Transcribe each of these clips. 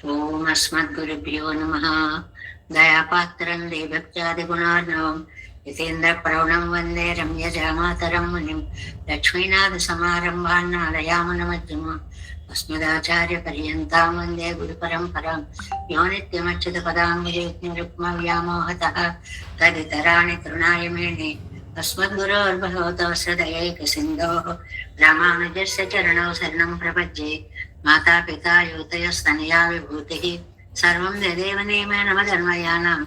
ఓం అస్మద్గురుభ్యో నమః. దయాపాత్రం దేభక్త్యాదిగుణార్ణవం యతీంద్ర ప్రవణం వందే రమ్యజామాతరం మునిం. లక్ష్మీనాథ సమారంభాన్ నాదయామనమధ్యమాం అస్మదాచార్య పర్యంతాం వందే గురు పరంపరాం. యో నిత్యమచ్యుత పదాంబుజయుగ్మవ్యామోహతః తదితరాణి తృణాయ మేనే. అస్మద్గురోర్భగవతోస్య దయైకసిన్ధోః రామానుజస్య చరణౌ శరణం ప్రపద్యే. మాతా పితా యువతయస్తనయా విభూతిః సర్వం యదేవ నియమేన మదన్మయానాం.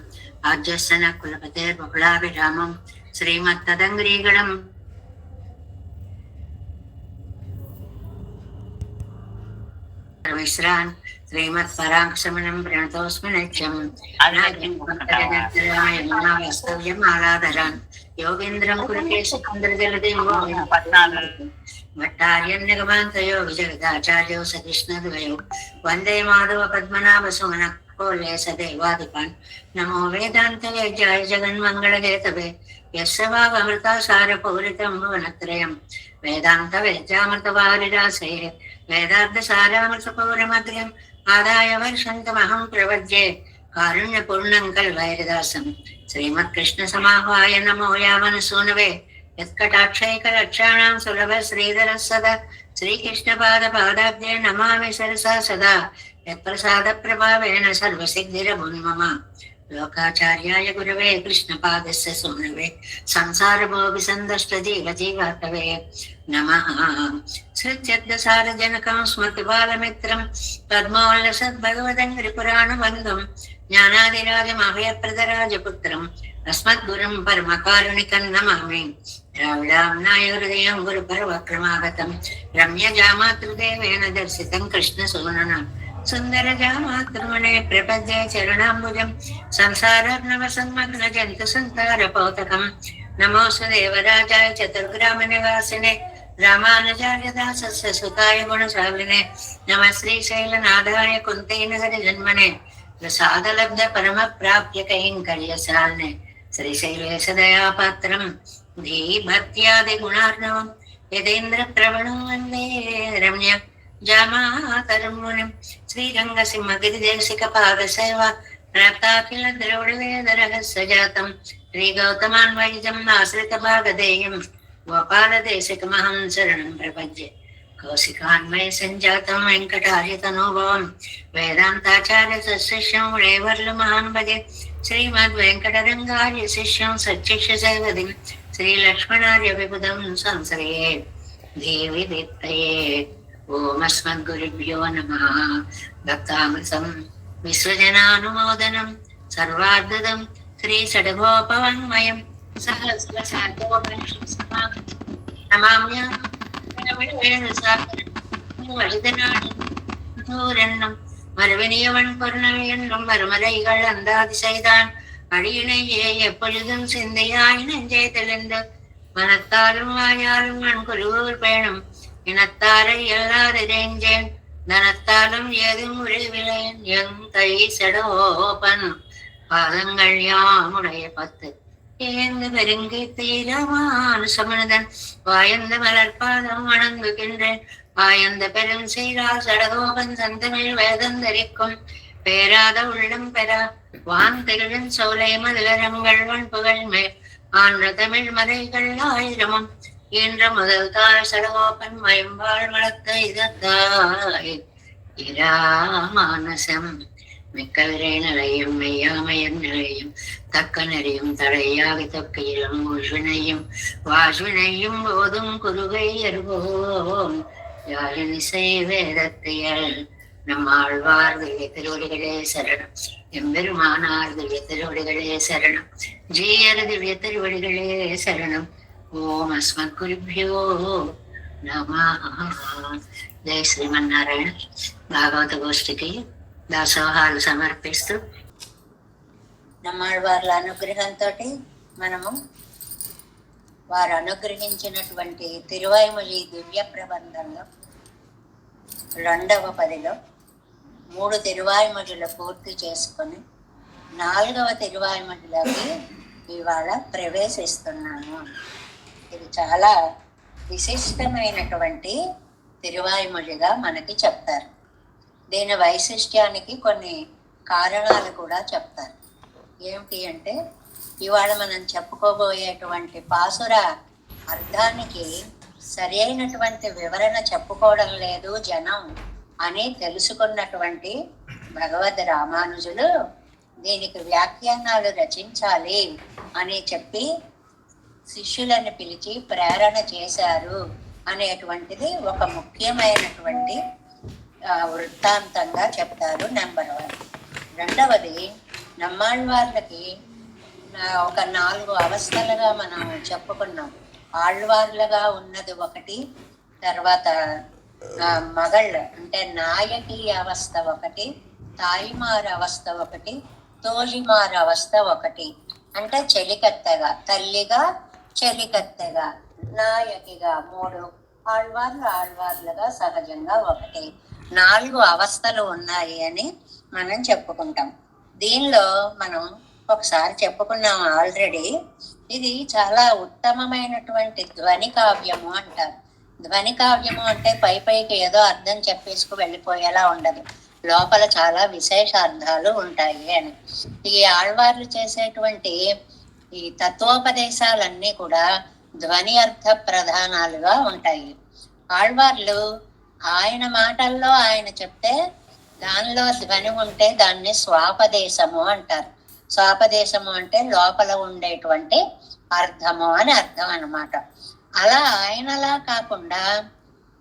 ఆద్యస్య న కులపతేర్బహుళాభిరామం శ్రీమత్తదంగ్రీగణం మిశ్రాన్ శ్రీమత్పరాక్షమణం ప్రణతోస్మి నిత్యం. వాస్తవ్యం ఆలాదరాన్ యోగేంద్రం కురుకే సికంద్రజలదేం భట్టార్యం నిగమాంతయో విజగదాచార్యో సకృష్ణద్వయో వందే మాధవ పద్మనాభ సుమన కోల్యే సదేవాదిపాన్. నమో వేదాంత వేద్యాయ జగన్మంగళగేతవే యస్య వాగమృతాసార పౌరితం భువనత్రయం. వేదాంత వేద్యామృతవారిరాసే వేదార్థ సారామృత పౌరమద్యం ఆదాయ వర్షంతమహం ప్రవజ్యే. కారుణ్యపూర్ణం కల్వైరదాసం శ్రీమత్కృష్ణ సమాహ్వాయ నమో యావనసూనవే. యత్కటాక్షైకలక్షాణాం సులభ శ్రీధర సదా శ్రీకృష్ణపాద పాదాబ్దే నమామి సరసా సదా. యత్ప్రసాద ప్రభావేన సర్వసిద్ధిరభున్ మమ. లోకాచార్యాయ గురవే కృష్ణపాదస్య సూనవే సంసారభోగి సందష్ట జీవజీవాతవే నమః. సృత్యర్థసారజనకం స్మృతి బాలమిత్రం పద్మోల్లసద్భగవదంగ్రిపురాణబంధం జ్ఞానాదిరాజమభయప్రదరాజపుత్రం అస్మద్గురుం పరమకారుణికం నమామి. ద్రావిడాంనాయ హృదయం గురు పర్వక్రమాగతం రమ్యజామాతృదేవేన దర్శితం కృష్ణసూనన సుందర జామాతృమణే ప్రపద్యే చరణాంబుజం సంసారార్ణవ సన్మగ్న జంతు సంతార పౌతకం. నమోస్తు దేవరాజాయ చతుర్గ్రామ నివాసినే రామానుజాయ దాసస్య సుతాయ గుణశాలినే. నమ శ్రీశైలనాథాయ కుంతైనగర జన్మనే ప్రసాదలబ్ధ పరమ ప్రాప్య కైంకర్యశాలినే. శ్రీశైలేశ దయాపాత్రం ధీభక్త్యాది గుణార్ణవం యతేంద్ర ప్రవణం వందే రమ్య జామాతరం మునిం. శ్రీరంగ సింహగిరిదేశిక పాదసేవ ప్రాప్తాఖిల ద్రవిడ వేద రహస్య జాతం శ్రీ గౌతమాన్వైజం ఆశ్రిత భాగధేయం గోపాలదేశికమహం శరణం ప్రపద్యే. కౌశికాన్వయ సంజాతం వెంకటార్యతనోభవం వేదాంతాచార్య శిష్యం రేవర్లు మహాన్ భజే. శ్రీమద్ వెంకటరంగార్య శిష్యం సచ్చిష్య సేవదిం శ్రీలక్ష్మణార్య విబుధం సంశ్రయే దేవి దీప్తయే. ఓం అస్మద్గురుభ్యో నమః. భక్తామృతం విశ్వజనానుమోదనం సర్వార్ధదం శ్రీ షడ్గోపవన్మయం సహస్రశాఖోపనిషత్ సమాగమం నమామ్యహం ൂരെണ്ണം മരവനിയവൻ പൊരുണവെണ്ണും മറുമലൈകൾ അന്താതിശൈതാൻ അടിയിണയെ എപ്പോഴും ചിന്തയായി നെഞ്ചേ തെളിந்து மனத்தாலும் வாயாலும் நான் குருவூர் பேணும் இனத்தாரை எல்லாரிரேஞ்சேன் தனத்தாலும் ஏதும் உருவிலேன் எங் கை செடோபன் பாதங்கள் யாமுடைய பத்து ஏந்து பெருங்கி தீரமான சமணதன் வாயந்த மலர்பாதம் வணங்குகின்றேன். வாயந்த பெரும் சீரா சடகோபன் சந்தமிழ் வேதந்தரிக்கும் பேராத உள்ளம் பெறா வான் திகழும் சோலை மதுகரங்கள் வன்புகள் மேல் ஆன்ற தமிழ் மறைகள் ஆயிரமும் என்ற முதல் தார சடகோபன் மயம்பாள் வளர்த்த இதத்தாய் இராமானசம். மிக்க விரை நிலையும் மெய்யாமையும் நிலையும் தக்க நெறியும் தடையாகி தொக்கையிலும் உழ்வினையும் வாழ்வினையும் போதும் குருகை அருகோம் யாழினிசை வேதத்தையல். நம்மாழ்வார் திவ்ய திருவடிகளே சரணம். எம்பெருமானார் திவ்ய திருவடிகளே சரணம். ஜீயர் திவ்ய திருவடிகளே சரணம். ஓம் அஸ்மத்குருभ्यो నమః. జై శ్రీమన్నారాయణ. భాగవత గోష్ఠికి దాసోహాలు సమర్పిస్తూ నమ్మాళ్ళవార్ల అనుగ్రహంతో మనము వారు అనుగ్రహించినటువంటి తిరువాయిమొഴി దివ్య ప్రబంధంలో 2వ పదిలో 3 తిరువాయిమొഴിలు పూర్తి చేసుకొని 4వ తిరువాయిమొഴിలోకి ఇవాళ ప్రవేశిస్తున్నాను. ఇది చాలా విశిష్టమైనటువంటి తిరువాయిమొഴിగా మనకి చెప్తారు. దీని వైశిష్ట్యానికి కొన్ని కారణాలు కూడా చెప్తారు. ఏమిటి అంటే, ఇవాళ మనం చెప్పుకోబోయేటువంటి పాసుర అర్థానికి సరి అయినటువంటి వివరణ చెప్పుకోవడం లేదు జనం అని తెలుసుకున్నటువంటి భగవద్ రామానుజులు దీనికి వ్యాఖ్యానాలు రచించాలి అని చెప్పి శిష్యులను పిలిచి ప్రేరణ చేశారు అనేటువంటిది ఒక ముఖ్యమైనటువంటి వృత్తాంతంగా చెప్తారు. నెంబర్ 1. రెండవది, నమ్మాళ్ళవార్లకి ఒక 4 అవస్థలుగా మనం చెప్పుకున్నాం. ఆళ్వార్లుగా ఉన్నది ఒకటి, తర్వాత మగళ్ళు అంటే నాయకి అవస్థ ఒకటి, తాయిమారు అవస్థ ఒకటి, తోలిమారు అవస్థ ఒకటి. అంటే చెలికత్తెగా, తల్లిగా, చెలికత్తెగా, నాయకిగా 3, ఆళ్వార్లుగా సహజంగా ఒకటి. 4 అవస్థలు ఉన్నాయి అని మనం చెప్పుకుంటాం. దీనిలో మనం ఒకసారి చెప్పుకున్నాం ఆల్రెడీ. ఇది చాలా ఉత్తమమైనటువంటి ధ్వని కావ్యము అంటారు. ధ్వని కావ్యము అంటే పైకి ఏదో అర్థం చెప్పేసుకు వెళ్ళిపోయేలా ఉండదు, లోపల చాలా విశేష అర్థాలు ఉంటాయి అని. ఈ ఆళ్వార్లు చేసేటువంటి ఈ తత్వోపదేశాలన్నీ కూడా ధ్వని అర్థ ప్రధానాలుగా ఉంటాయి. ఆళ్వార్లు ఆయన మాటల్లో ఆయన చెప్తే దానిలో ధ్వని ఉంటే దాన్ని స్వాపదేశము అంటారు. స్వాపదేశము అంటే లోపల ఉండేటువంటి అర్థము అని అర్థం అన్నమాట. అలా ఆయనలా కాకుండా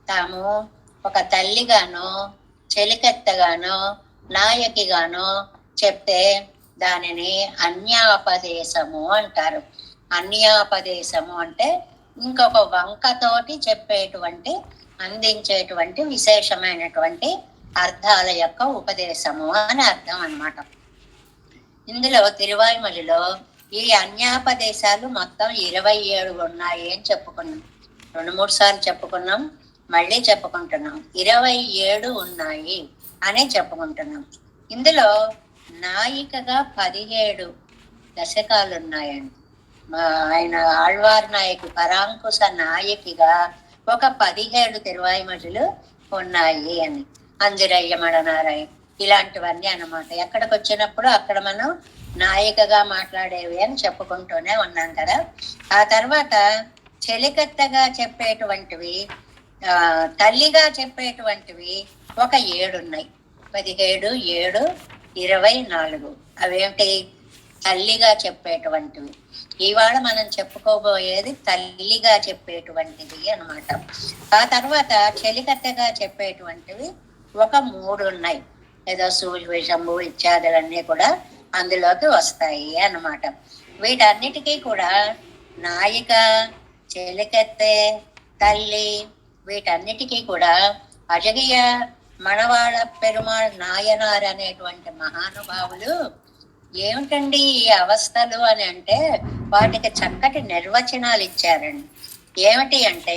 తాము ఒక తల్లిగానో, చెలికత్తెగానో, నాయకిగానో చెప్తే దానిని అన్యాపదేశము అంటారు. అన్యాపదేశము అంటే ఇంకొక వంకతోటి చెప్పేటువంటి, అందించేటువంటి విశేషమైనటువంటి అర్థాల యొక్క ఉపదేశము అని అర్థం అన్నమాట. ఇందులో తిరువాయిమలిలో ఈ అన్యాపదేశాలు మొత్తం 27 ఉన్నాయి అని చెప్పుకున్నాం. 2-3 సార్లు చెప్పుకున్నాం, మళ్ళీ చెప్పుకుంటున్నాం. 27 ఉన్నాయి అని చెప్పుకుంటున్నాం. ఇందులో నాయికగా 17 దశకాలు ఉన్నాయండి. ఆయన ఆళ్వార్ నాయకి, పరాంకుశ నాయకిగా ఒక 17 తిరువాయిమలులు ఉన్నాయి అని. అంజరయ్య మడనారాయణ ఇలాంటివన్నీ అన్నమాట. ఎక్కడికి వచ్చినప్పుడు అక్కడ మనం నాయికగా మాట్లాడేవి అని చెప్పుకుంటూనే ఉన్నాం కదా. ఆ తర్వాత చెలికత్తగా చెప్పేటువంటివి, తల్లిగా చెప్పేటువంటివి ఒక 7 ఉన్నాయి. 17, 7, 24. అవేమిటి? తల్లిగా చెప్పేటువంటివి. ఇవాళ మనం చెప్పుకోబోయేది తల్లిగా చెప్పేటువంటిది అన్నమాట. ఆ తర్వాత చెలికత్తగా చెప్పేటువంటివి ఒక 3 ఉన్నాయి. ఏదో సూర్య శంభు ఇత్యాదులన్నీ కూడా అందులోకి వస్తాయి అన్నమాట. వీటన్నిటికీ కూడా నాయిక, చెలికత్తె, తల్లి, వీటన్నిటికీ కూడా అజగియ మణవాళ పెరుమాళ్ నాయనార్ అనేటువంటి మహానుభావులు ఏమిటండి ఈ అవస్థలు అని అంటే వాటికి చక్కటి నిర్వచనాలు ఇచ్చారండి. ఏమిటి అంటే,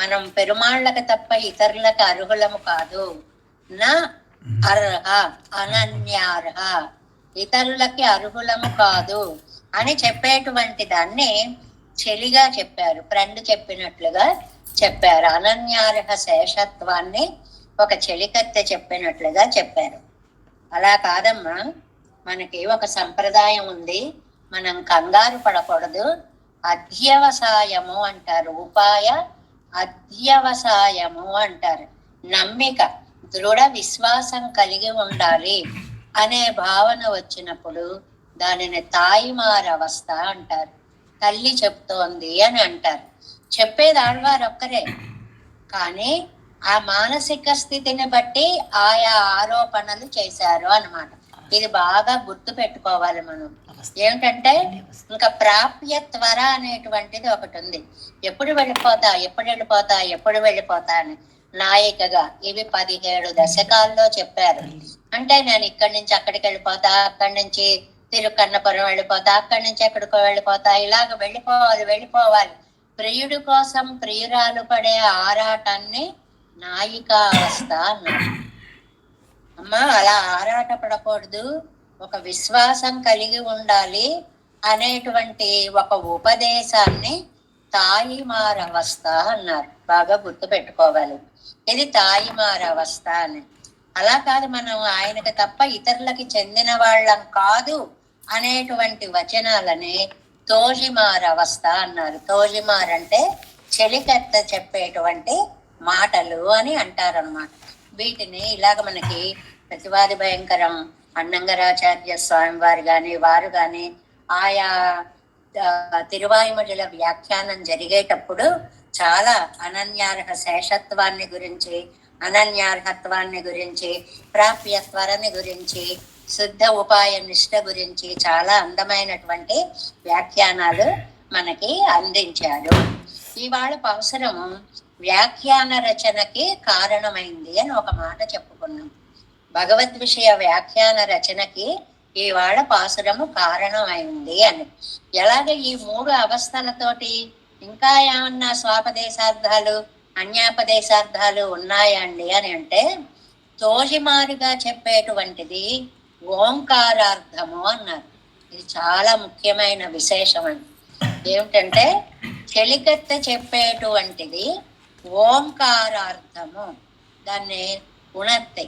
మనం పెరుమాళ్ళకి తప్ప ఇతరులకు అర్హులము కాదు, నా అర్హ అనన్యార్హ, ఇతరులకి అర్హులము కాదు అని చెప్పేటువంటి దాన్ని చెలిగా చెప్పారు. ఫ్రెండ్ చెప్పినట్లుగా చెప్పారు. అనన్యార్హ శేషత్వాన్ని ఒక చెలికత్తె చెప్పినట్లుగా చెప్పారు. అలా కాదమ్మా, మనకి ఒక సంప్రదాయం ఉంది, మనం కంగారు పడకూడదు. అధ్యవసాయము అంటారు, ఉపాయ అధ్యవసాయము అంటారు. నమ్మిక, దృఢ విశ్వాసం కలిగి ఉండాలి అనే భావన వచ్చినప్పుడు దానిని తాయిమారవస్థ అంటారు. తల్లి చెప్తోంది అని అంటారు. చెప్పేది ఆళ్వారు ఒక్కరే, కానీ ఆ మానసిక స్థితిని బట్టి ఆయా ఆరోపణలు చేశారు అన్నమాట. ఇది బాగా గుర్తు పెట్టుకోవాలి మనం. ఏమిటంటే, ఇంకా ప్రాప్య త్వర అనేటువంటిది ఒకటి ఉంది. ఎప్పుడు వెళ్ళిపోతా అని నాయికగా ఇవి 17 దశకాల్లో చెప్పారు. అంటే నేను ఇక్కడి నుంచి అక్కడికి వెళ్ళిపోతా, అక్కడి నుంచి తిరుకన్నపురం వెళ్ళిపోతా, అక్కడి నుంచి ఎక్కడికో వెళ్ళిపోతా, ఇలాగ వెళ్ళిపోవాలి. ప్రియుడి కోసం ప్రియురాలు పడే ఆరాటాన్ని నాయికా అవస్థ అన్నారు. అమ్మా, అలా ఆరాట పడకూడదు, ఒక విశ్వాసం కలిగి ఉండాలి అనేటువంటి ఒక ఉపదేశాన్ని తాయిమారవస్థ అన్నారు. బాగా గుర్తు పెట్టుకోవాలి, ఇది తాయిమారవస్థ అని. అలా కాదు, మనం ఆయనకి తప్ప ఇతరులకి చెందిన వాళ్ళం కాదు అనేటువంటి వచనాలని తోజిమార్ అవస్థ అన్నారు. తోజిమార్ అంటే చెలికత్త చెప్పేటువంటి మాటలు అని అంటారన్నమాట. వీటిని ఇలాగ మనకి ప్రతివాది భయంకరం అన్నంగరాచార్య స్వామి వారు కానీ వారు కానీ ఆయా తిరువాయుమడుల వ్యాఖ్యానం జరిగేటప్పుడు చాలా అనన్యార్హ శేషత్వాన్ని గురించి, అనన్యార్హత్వాన్ని గురించి, ప్రాప్యత్వరాన్ని గురించి, శుద్ధ ఉపాయ నిష్ట గురించి చాలా అందమైనటువంటి వ్యాఖ్యానాలు మనకి అందించారు. ఇవాళ అవసరం వ్యాఖ్యాన రచనకి కారణమైంది అని ఒక మాట చెప్పుకున్నాం. భగవద్ విషయ వ్యాఖ్యాన రచనకి ఇవాళ పాసురము కారణమైంది అని. ఎలాగ ఈ 3 అవస్థలతోటి ఇంకా ఏమన్నా స్వాపదేశార్థాలు అన్యాపదేశార్థాలు ఉన్నాయండి అని అంటే, తోజిమారుగా చెప్పేటువంటిది ఓంకారార్థము అన్నారు. ఇది చాలా ముఖ్యమైన విశేషం అండి. ఏమిటంటే చెలికత్త చెప్పేటువంటిది ఓంకారార్థము. దాన్ని ఉణర్తి.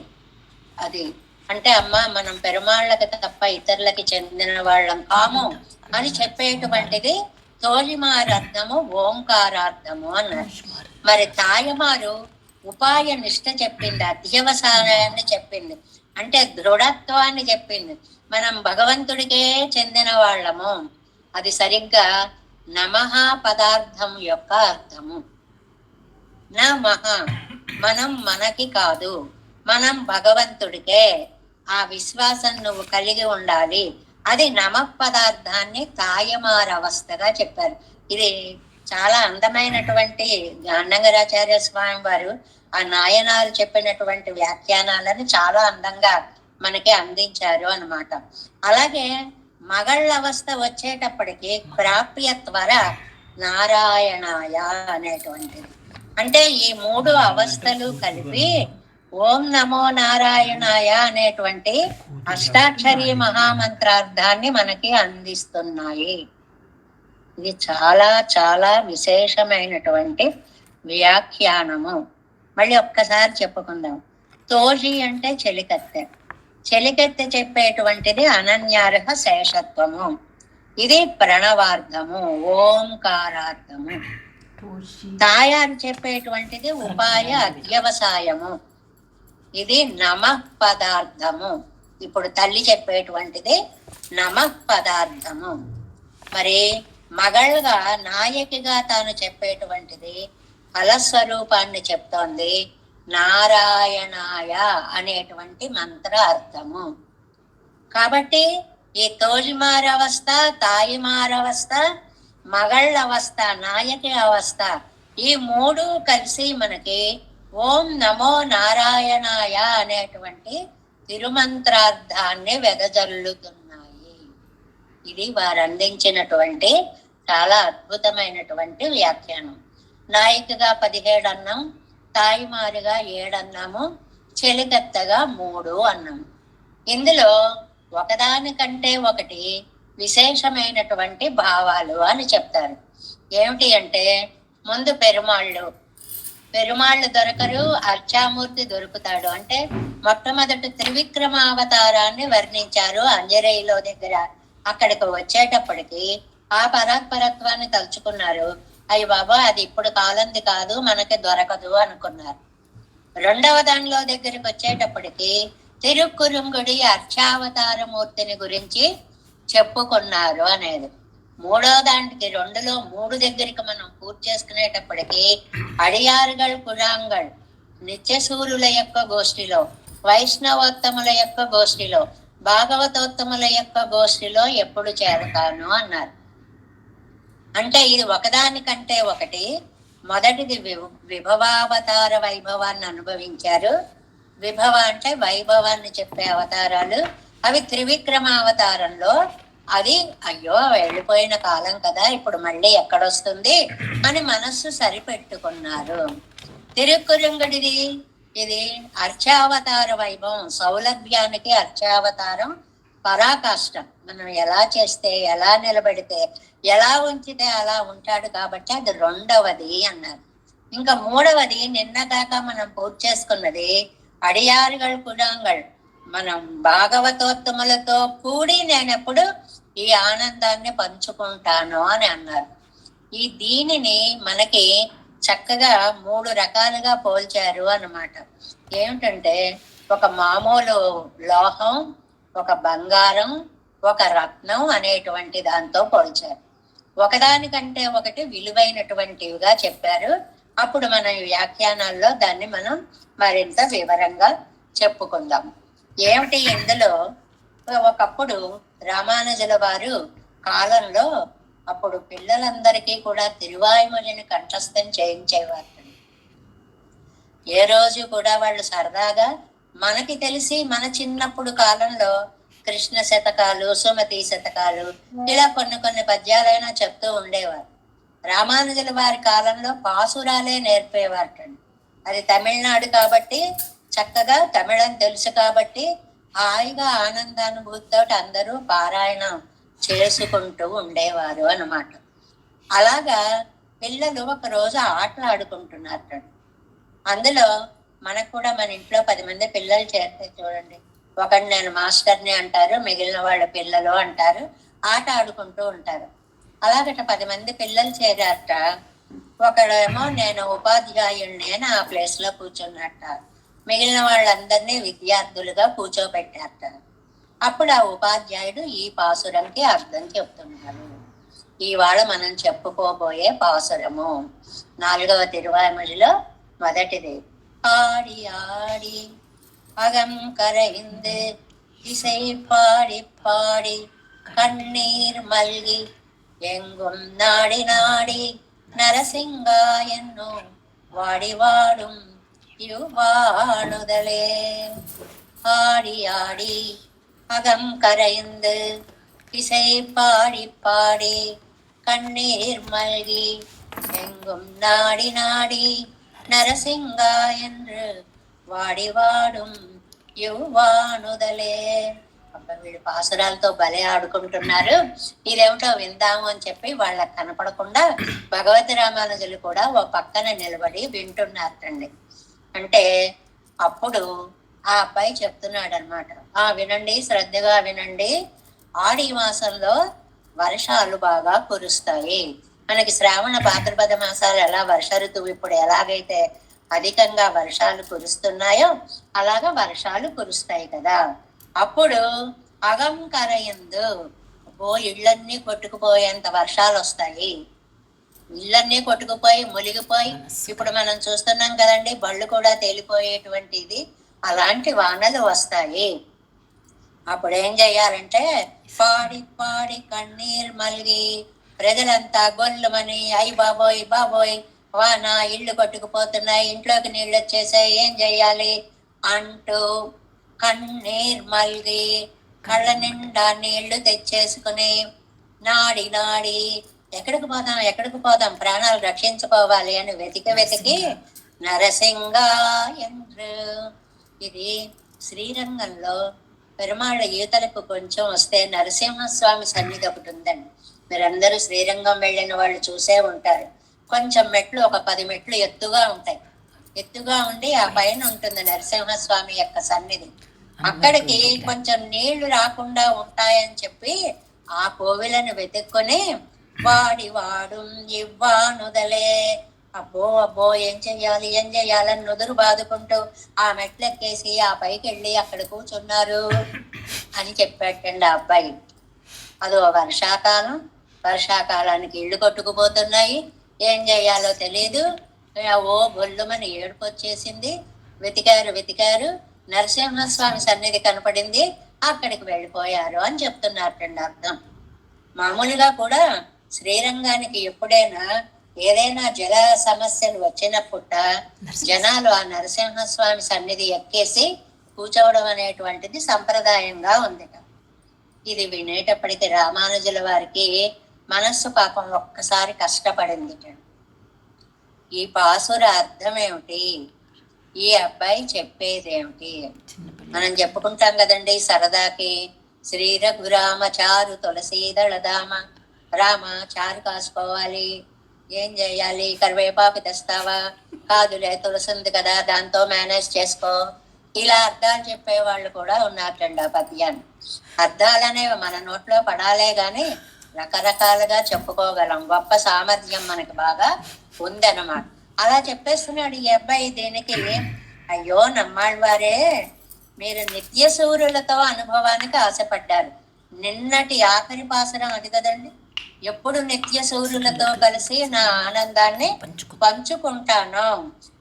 అది అంటే అమ్మ మనం పెరుమాళ్ళకి తప్ప ఇతరులకి చెందిన వాళ్ళం కాము అని చెప్పేటువంటిది తోలిమారార్థము, ఓంకారార్థము అన్నారు. మరి తాయమారు ఉపాయ నిష్ట చెప్పింది, అధ్యవసాయాన్ని చెప్పింది, అంటే దృఢత్వాన్ని చెప్పింది. మనం భగవంతుడికే చెందిన వాళ్ళము. అది సరిగ్గా నమః పదార్థం యొక్క అర్థము. నమః మనం మనకి కాదు, మనం భగవంతుడికే. ఆ విశ్వాసం నువ్వు కలిగి ఉండాలి. అది నమః పదార్థాన్ని తాయమార అవస్థగా చెప్పారు. ఇది చాలా అందమైనటువంటి అన్నంగరాచార్య స్వామి వారు ఆ నాయనాలు చెప్పినటువంటి వ్యాఖ్యానాలను చాలా అందంగా మనకి అందించారు అన్నమాట. అలాగే మగళ్ళ అవస్థ వచ్చేటప్పటికి ప్రాప్యత్వర నారాయణాయ అనేటువంటిది. అంటే ఈ 3 అవస్థలు కలిపి ఓం నమో నారాయణాయ అనేటువంటి అష్టాక్షరీ మహామంత్రార్థాన్ని మనకి అందిస్తున్నాయి. ఇది చాలా చాలా విశేషమైనటువంటి వ్యాఖ్యానము. మళ్ళీ ఒక్కసారి చెప్పుకుందాం. తోజి అంటే చెలికత్తె. చెలికత్తె చెప్పేటువంటిది అనన్యార్హ శేషత్వము. ఇది ప్రణవార్థము, ఓంకారార్థము. తాయారు చెప్పేటువంటిది ఉపాయ అధ్యవసాయము. ఇది నమః పదార్థము. ఇప్పుడు తల్లి చెప్పేటువంటిది నమః పదార్థము. మరి మగళ్ళగా నాయకిగా తాను చెప్పేటువంటిది ఫలస్వరూపాన్ని చెప్తోంది, నారాయణాయ అనేటువంటి మంత్ర అర్థము. కాబట్టి ఈ తోజిమారవస్థ, తాయిమారవస్థ, మగళ్ళ అవస్థ, నాయకి అవస్థ, ఈ 3 కలిసి మనకి ఓం నమో నారాయణాయ అనేటువంటి తిరుమంత్రార్థాన్ని వెదజల్లుతున్నాయి. ఇది వారు అందించినటువంటి చాలా అద్భుతమైనటువంటి వ్యాఖ్యానం. నాయికగా 17 అన్నాం, తాయిమారుగా 7 అన్నాము, చెలికత్తగా 3 అన్నాము. ఇందులో ఒకదానికంటే ఒకటి విశేషమైనటువంటి భావాలు అని చెప్తారు. ఏమిటి అంటే, ముందు పెరుమాళ్ళు దొరకరు, అర్చామూర్తి దొరుకుతాడు. అంటే మొట్టమొదటి త్రివిక్రమ అవతారాన్ని వర్ణించారు అంజరేయులో దగ్గర. అక్కడికి వచ్చేటప్పటికి ఆ పరాత్పరత్వాన్ని తలుచుకున్నారు. అయ్య బాబా, అది ఇప్పుడు కాలంది కాదు, మనకి దొరకదు అనుకున్నారు. 2వ దానిలో దగ్గరికి వచ్చేటప్పటికి తిరుక్కురుంగుడి అర్చావతారమూర్తిని గురించి చెప్పుకున్నారు అనేది. 3వ దానికి 2లో 3 దగ్గరికి మనం పూర్తి చేసుకునేటప్పటికి అడియారుగల్ పురాంగల్ నిత్యసూరుల యొక్క గోష్ఠిలో, వైష్ణవోత్తముల యొక్క గోష్ఠిలో, భాగవతోత్తముల యొక్క గోష్ఠిలో ఎప్పుడు చేరతాను అన్నారు. అంటే ఇది ఒకదానికంటే ఒకటి. మొదటిది విభవావతార వైభవాన్ని అనుభవించారు. విభవ అంటే వైభవాన్ని చెప్పే అవతారాలు. అవి త్రివిక్రమ అవతారంలో అది అయ్యో వెళ్ళిపోయిన కాలం కదా, ఇప్పుడు మళ్ళీ ఎక్కడొస్తుంది అని మనస్సు సరిపెట్టుకున్నారు. తిరుక్కురుంగడిది ఇది అర్చావతార వైభవం. సౌలభ్యానికి అర్చావతారం పరాకాష్టం. మనం ఎలా చేస్తే, ఎలా నిలబెడితే, ఎలా ఉంచితే అలా ఉంటాడు. కాబట్టి అది 2వది అన్నారు. ఇంకా 3వది నిన్న దాకా మనం పూర్తి చేసుకున్నది అడియారుగల్ కుడాంగల్, మనం భాగవతోత్తములతో కూడి నేనెప్పుడు ఈ ఆనందాన్ని పంచుకుంటాను అని అన్నారు. దీనిని మనకి చక్కగా 3 రకాలుగా పోల్చారు అన్నమాట. ఏమిటంటే ఒక మామూలు లోహం, ఒక బంగారం, ఒక రత్నం అనేటువంటి దాంతో పోల్చారు. ఒకదానికంటే ఒకటి విలువైనటువంటివిగా చెప్పారు. అప్పుడు మన వ్యాఖ్యానాల్లో దాన్ని మనం మరింత వివరంగా చెప్పుకుందాం. ఏమిటి ఇందులో, ఒకప్పుడు రామానుజుల వారు కాలంలో అప్పుడు పిల్లలందరికీ కూడా తిరువాయుమొழிని కంఠస్థం చేయించేవారు. ఏ రోజు కూడా వాళ్ళు సరదాగా, మనకి తెలిసి మన చిన్నప్పుడు కాలంలో కృష్ణ శతకాలు, సుమతి శతకాలు, ఇలా కొన్ని పద్యాలైనా చెప్తూ ఉండేవారు. రామానుజుల వారి కాలంలో పాసురాలే నేర్పేవారటండి. అది తమిళనాడు కాబట్టి చక్కగా తమిళం తెలుసు కాబట్టి హాయిగా ఆనందానుభూతితో అందరూ పారాయణం చేసుకుంటూ ఉండేవారు అన్నమాట. అలాగా పిల్లలు ఒకరోజు ఆటలు ఆడుకుంటున్నారు. అందులో మనకు కూడా మన ఇంట్లో 10 మంది పిల్లలు చేరితే చూడండి, ఒకటి నేను మాస్టర్ని అంటారు, మిగిలిన వాళ్ళ పిల్లలు అంటారు, ఆట ఆడుకుంటూ ఉంటారు. అలాగట 10 మంది పిల్లలు చేరారట. ఒకడేమో నేను ఉపాధ్యాయుడిని అని ఆ ప్లేస్ లో కూర్చున్నట్ట, మిగిలిన వాళ్ళందరినీ విద్యార్థులుగా కూర్చోబెట్టారట. అప్పుడు ఆ ఉపాధ్యాయుడు ఈ పాసురంకి అర్థం చెప్తున్నారు. ఇవాళ మనం చెప్పుకోబోయే పాసురము 4వ తిరువాయిమొழிలో మొదటిది. ஆடி ஆடி அகம் கரைந்து இசை பாடி பாடி கண்ணீர் மல்கி எங்கும் நாடி நாடி நரசிங்கா என்னும் வாடி வாடும் யுவானுதலே. ஆடி ஆடி அகம் கரைந்து இசை பாடி பாடி கண்ணீர் மல்கி எங்கும் நாடி நாடி నరసింగా என்று వాడివాడుం యువానుదలే. వీళ్ళు పాసురాలతో భలే ఆడుకుంటున్నారు, ఇదేమిటో విందాము అని చెప్పి వాళ్ళకి కనపడకుండా భగవతి రామానుజులు కూడా ఓ పక్కన నిలబడి వింటున్నారటండి. అంటే అప్పుడు ఆ అబ్బాయి చెప్తున్నాడు అనమాట, వినండి, శ్రద్ధగా వినండి. ఆడి మాసంలో వర్షాలు బాగా కురుస్తాయి. మనకి శ్రావణ భాద్రపద మాసాలు ఎలా వర్ష ఋతువు ఇప్పుడు ఎలాగైతే అధికంగా వర్షాలు కురుస్తున్నాయో అలాగా వర్షాలు కురుస్తాయి కదా. అప్పుడు అగం కరయందు, ఇళ్ళన్నీ కొట్టుకుపోయేంత వర్షాలు వస్తాయి. ఇళ్ళన్నీ కొట్టుకుపోయి మునిగిపోయి ఇప్పుడు మనం చూస్తున్నాం కదండి, బళ్ళు కూడా తేలిపోయేటువంటిది, అలాంటి వానలు వస్తాయి. అప్పుడు ఏం చెయ్యాలంటే పాడి పాడి కన్నీర్ మల్గి, ప్రజలంతా గొల్లుమని అయ్యి బాబోయ్ బాబోయ్ వాన, ఇళ్ళు కొట్టుకుపోతున్నాయి, ఇంట్లోకి నీళ్ళు వచ్చేసాయి, ఏం చెయ్యాలి అంటూ కన్నీర్ మల్గి కళ్ళ నిండా నీళ్లు తెచ్చేసుకుని నాడి నాడి ఎక్కడికి పోదాం ప్రాణాలు రక్షించుకోవాలి అని వెతికి నరసింగ ఎంద్రు. ఇది శ్రీరంగంలో పెరుమాళ్ళ ఈతలకు కొంచెం వస్తే నరసింహస్వామి సన్నిధి ఒకటి ఉందండి. మీరందరూ శ్రీరంగం వెళ్ళిన వాళ్ళు చూసే ఉంటారు. కొంచెం మెట్లు, ఒక 10 మెట్లు ఎత్తుగా ఉంటాయి. ఎత్తుగా ఉండి ఆ పైన ఉంటుంది నరసింహస్వామి యొక్క సన్నిధి. అక్కడికి కొంచెం నీళ్లు రాకుండా ఉంటాయని చెప్పి ఆ కోవిలను వెతుక్కొని వాడు ఇవ్వానుదలే, అబ్బో ఏం చెయ్యాలని నుదురు బాదుకుంటూ ఆ మెట్లెక్కేసి ఆ పైకి వెళ్ళి అక్కడ కూర్చున్నారు అని చెప్పాటండి ఆ అబ్బాయి. అదో వర్షాకాలానికి ఇళ్ళు కొట్టుకుపోతున్నాయి, ఏం చేయాలో తెలియదు. బొల్లుమని ఏడుపు వచ్చేసింది. వెతికారు, నరసింహస్వామి సన్నిధి కనపడింది, అక్కడికి వెళ్ళిపోయారు అని చెప్తున్నారటండి అర్థం. మామూలుగా కూడా శ్రీరంగానికి ఎప్పుడైనా ఏదైనా జల సమస్యలు వచ్చినప్పుట జనాలు ఆ నరసింహస్వామి సన్నిధి ఎక్కేసి కూర్చోవడం అనేటువంటిది సంప్రదాయంగా ఉంది. ఇది వినేటప్పటికి రామానుజుల వారికి మనస్సు పాపం ఒక్కసారి కష్టపడింది. ఈ పాసుర అర్థం ఏమిటి, ఈ అబ్బాయి చెప్పేదేమిటి? మనం చెప్పుకుంటాం కదండి సరదాకి, శ్రీ రఘురామ చారు తులసీదళదామ, రామ చారు కాసుకోవాలి, ఏం చేయాలి, కరివేపాకు తెస్తావా, కాదులే తులసి ఉంది కదా దాంతో మేనేజ్ చేసుకో ఇలా అర్థాలు చెప్పేవాళ్ళు కూడా ఉన్నారండి ఆ పద్యాన్ని. అర్థాలనేవి మన నోట్లో పడాలే గాని రకరకాలుగా చెప్పుకోగలం. గొప్ప సామర్థ్యం మనకి బాగా ఉందన్నమాట. అలా చెప్పేస్తున్నాడు ఈ అబ్బాయి. దీనికి అయ్యో నమ్మాళ్ళవారే, మీరు నిత్య సూర్యులతో అనుభవానికి ఆశపడ్డారు. నిన్నటి ఆఖరి పాసరం అది కదండి. ఎప్పుడు నిత్య సూర్యులతో కలిసి నా ఆనందాన్ని పంచుకుంటాను.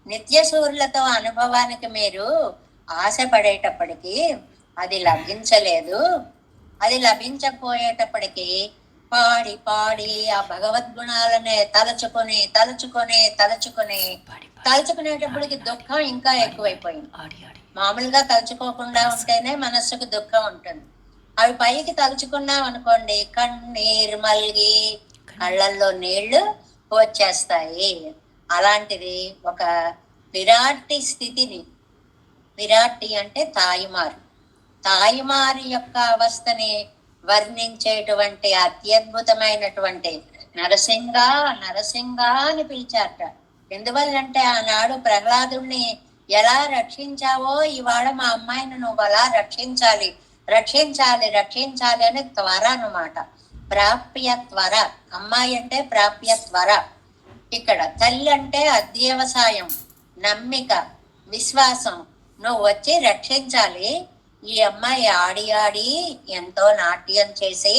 నిత్య సూర్యులతో అనుభవానికి మీరు ఆశపడేటప్పటికీ అది లభించలేదు. అది లభించకపోయేటప్పటికీ పాడి పాడి ఆ భగవద్గుణాలనే తలుచుకొని తలుచుకొని తలుచుకొని తలుచుకునేటప్పటికి దుఃఖం ఇంకా ఎక్కువైపోయింది. మామూలుగా తలుచుకోకుండా ఉంటేనే మనస్సుకు దుఃఖం ఉంటుంది. అవి పైకి తలుచుకున్నాం అనుకోండి, కన్నీరు మల్గి కళ్ళల్లో నీళ్లు వచ్చేస్తాయి. అలాంటిది ఒక విరాటి స్థితిని, విరాటి అంటే తాయిమారు, తాయిమారి యొక్క అవస్థని వర్ణించేటువంటి అత్యద్భుతమైనటువంటి నరసింహ నరసింహ అని పిలిచారట. ఎందువల్లంటే ఆనాడు ప్రహ్లాదుణ్ణి ఎలా రక్షించావో ఇవాళ మా అమ్మాయిని నువ్వు అలా రక్షించాలి రక్షించాలి రక్షించాలి అని త్వర అనమాట. ప్రాప్య త్వర. అమ్మాయి అంటే ప్రాప్య త్వర. ఇక్కడ తల్లి అంటే అధ్యవసాయం, నమ్మిక, విశ్వాసం. నువ్వు వచ్చి రక్షించాలి. ఈ అమ్మాయి ఆడి ఆడి ఎంతో నాట్యం చేసి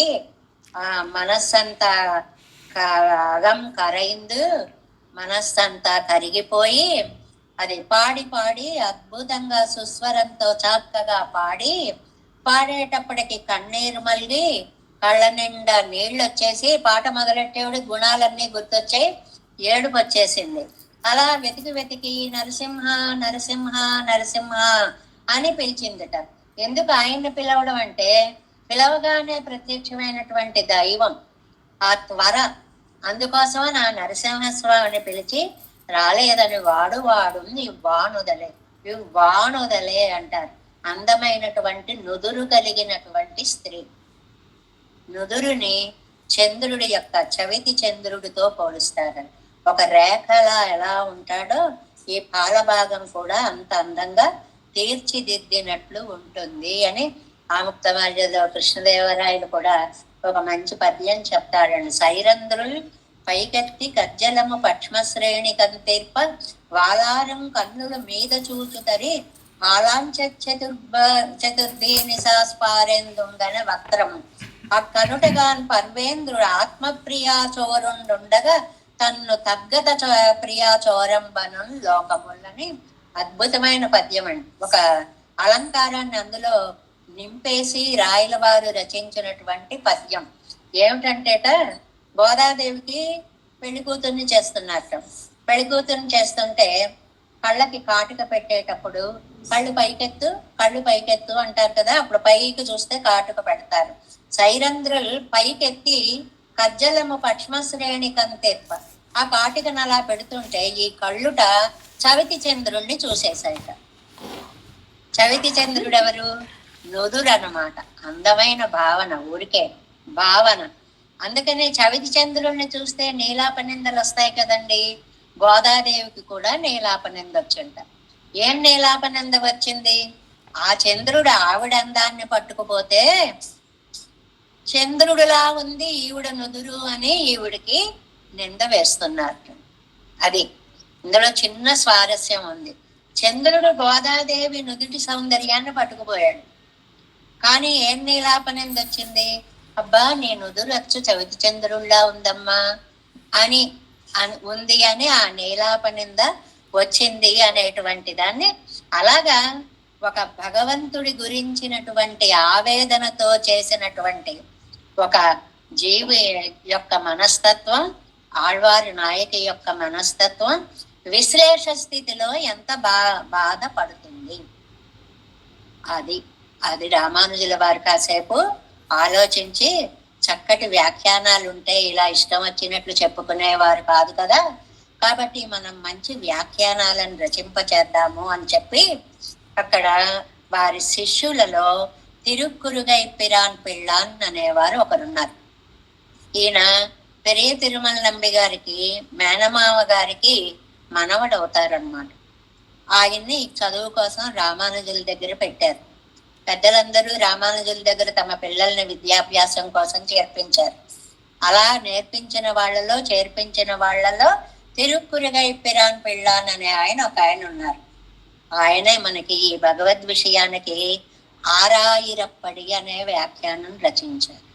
ఆ మనస్సంతా అగం కరైందు, మనస్సంతా కరిగిపోయి అది పాడి పాడి అద్భుతంగా సుస్వరంతో చక్కగా పాడి పాడేటప్పటికి కన్నీరు మళ్ళీ కళ్ళ నిండా నీళ్ళు వచ్చేసి పాట మొదలెట్టేవాడి గుణాలన్నీ గుర్తొచ్చాయి, ఏడుపు వచ్చేసింది. అలా వెతికి వెతికి నరసింహ నరసింహ నరసింహ అని పిలిచిందట. ఎందుకు ఆయన్ని పిలవడం అంటే పిలవగానే ప్రత్యక్షమైనటువంటి దైవం ఆ త్వర. అందుకోసమని ఆ నరసింహస్వామిని పిలిచి రాలేదని వాడు వాడు ఇవ్వానుదలే ఇవ్వానుదలే అంటారు. అందమైనటువంటి నుదురు కలిగినటువంటి స్త్రీ. నుదురుని చంద్రుడి యొక్క చవితి చంద్రుడితో పోలుస్తారని. ఒక రేఖలా ఎలా ఉంటాడో ఈ పాలభాగం కూడా అంత అందంగా తీర్చిదిద్దినట్లు ఉంటుంది అని ఆముక్తమాల్యలో కృష్ణదేవరాయలు కూడా ఒక మంచి పద్యం చెప్తాడండి. సైరంధ్రులు పైకెత్తి కజ్జలము పక్ష్మశ్రేణి కంతీర్ప వాలారం కన్నులు మీద చూచుతరి మాలాంచ చతుర్దీని సాస్పారేందుంగన వక్రము ఆ కనుటగాన్ పర్వేంద్రుడు ఆత్మప్రియా చోరుండుండగా తన్ను తగ్గత ప్రియా చోరంబను లోకములని అద్భుతమైన పద్యం అండి. ఒక అలంకారాన్ని అందులో నింపేసి రాయల వారు రచించినటువంటి పద్యం. ఏమిటంటేట గోదాదేవికి పెళ్లి కూతుర్ని చేస్తున్నట్ట. పెళ్లి కూతుర్ని చేస్తుంటే కళ్ళకి కాటుక పెట్టేటప్పుడు కళ్ళు పైకెత్తు అంటారు కదా, అప్పుడు పైకి చూస్తే కాటుక పెడతారు. సైరంధ్రులు పైకెత్తి కజ్జలము పక్ష్మశ్రేణి కంతెప్ప ఆ కాటుకను అలా పెడుతుంటే ఈ కళ్ళుట చవితి చంద్రుణ్ణి చూసేశాయట. చవితి చంద్రుడు ఎవరు? నుదురు అన్నమాట. అందమైన భావన, ఊరికే భావన. అందుకని చవితి చంద్రుణ్ణి చూస్తే నీలాపనిందలు వస్తాయి కదండి. గోదాదేవికి కూడా నీలాపనింద వచ్చుంట. ఏం నీలాపనింద వచ్చింది? ఆ చంద్రుడు ఆవిడ అందాన్ని పట్టుకుపోతే చంద్రుడిలా ఉంది ఈవిడ నుదురు అని ఈవిడికి నింద వేస్తున్నారు. అది ఇందులో చిన్న స్వారస్యం ఉంది. చంద్రుడు గోదాదేవి నుదుటి సౌందర్యాన్ని పట్టుకుపోయాడు. కానీ ఏం నీలాపనింద వచ్చింది? అబ్బా నీ నుదురు అచ్చు చవితి చంద్రుడిలా ఉందమ్మా అని ఉంది అని ఆ నీలాపనింద వచ్చింది అనేటువంటి దాన్ని. అలాగా ఒక భగవంతుడి గురించినటువంటి ఆవేదనతో చేసినటువంటి ఒక జీవి యొక్క మనస్తత్వం, ఆళ్వారి నాయకి యొక్క మనస్తత్వం విశ్లేష స్థితిలో ఎంత బాధపడుతుంది. అది అది రామానుజుల వారు కాసేపు ఆలోచించి చక్కటి వ్యాఖ్యానాలు ఉంటే ఇలా ఇష్టం వచ్చినట్లు చెప్పుకునేవారు కాదు కదా. కాబట్టి మనం మంచి వ్యాఖ్యానాలను రచింపచేద్దాము అని చెప్పి అక్కడ వారి శిష్యులలో తిరుక్కురుగై పిరాన్ పిళ్ళాన్ అనేవారు ఒకరున్నారు. ఈయన పెరియ తిరుమల నంబి గారికి మేనమావ గారికి మనవడవుతారన్నమాట. ఆయన్ని చదువు కోసం రామానుజుల దగ్గర పెట్టారు. పెద్దలందరూ రామానుజుల దగ్గర తమ పిల్లల్ని విద్యాభ్యాసం కోసం చేర్పించారు. అలా చేర్పించిన వాళ్ళలో తిరుక్కురుగై పిరాన్ పిళ్ళాన్ అనే ఆయన ఒక ఆయన ఉన్నారు. ఆయనే మనకి ఈ భగవద్ విషయానికి ఆరాయిరప్పడి అనే వ్యాఖ్యానం రచించారు.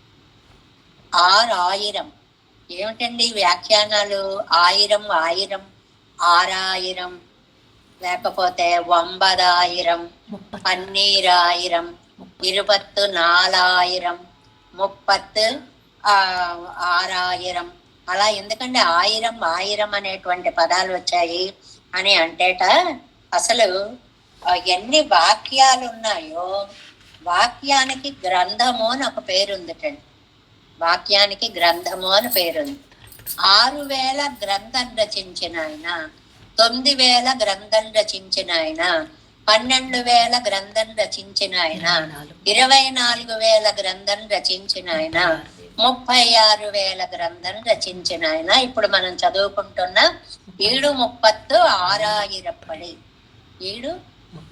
6,000 ఏమిటండి వ్యాఖ్యానాలు? 1000, 1000, 6000, లేకపోతే 9,000, 12,000, 24,000, 36,000 అలా. ఎందుకంటే 1000, 1000 అనేటువంటి పదాలు వచ్చాయి అని అంటేట అసలు ఎన్ని వాక్యాలు ఉన్నాయో వాక్యానికి గ్రంథము అని ఒక పేరు ఉందిటండి. వాక్యానికి గ్రంథము అని పేరుంది. 6,000 గ్రంథం రచించిన ఆయన, 9,000 గ్రంథం రచించిన ఆయన, 12,000 గ్రంథం రచించిన ఆయన, 24,000 గ్రంథం రచించిన ఆయన, 36,000 గ్రంథం రచించిన ఆయన. ఇప్పుడు మనం చదువుకుంటున్న 7,30,6,000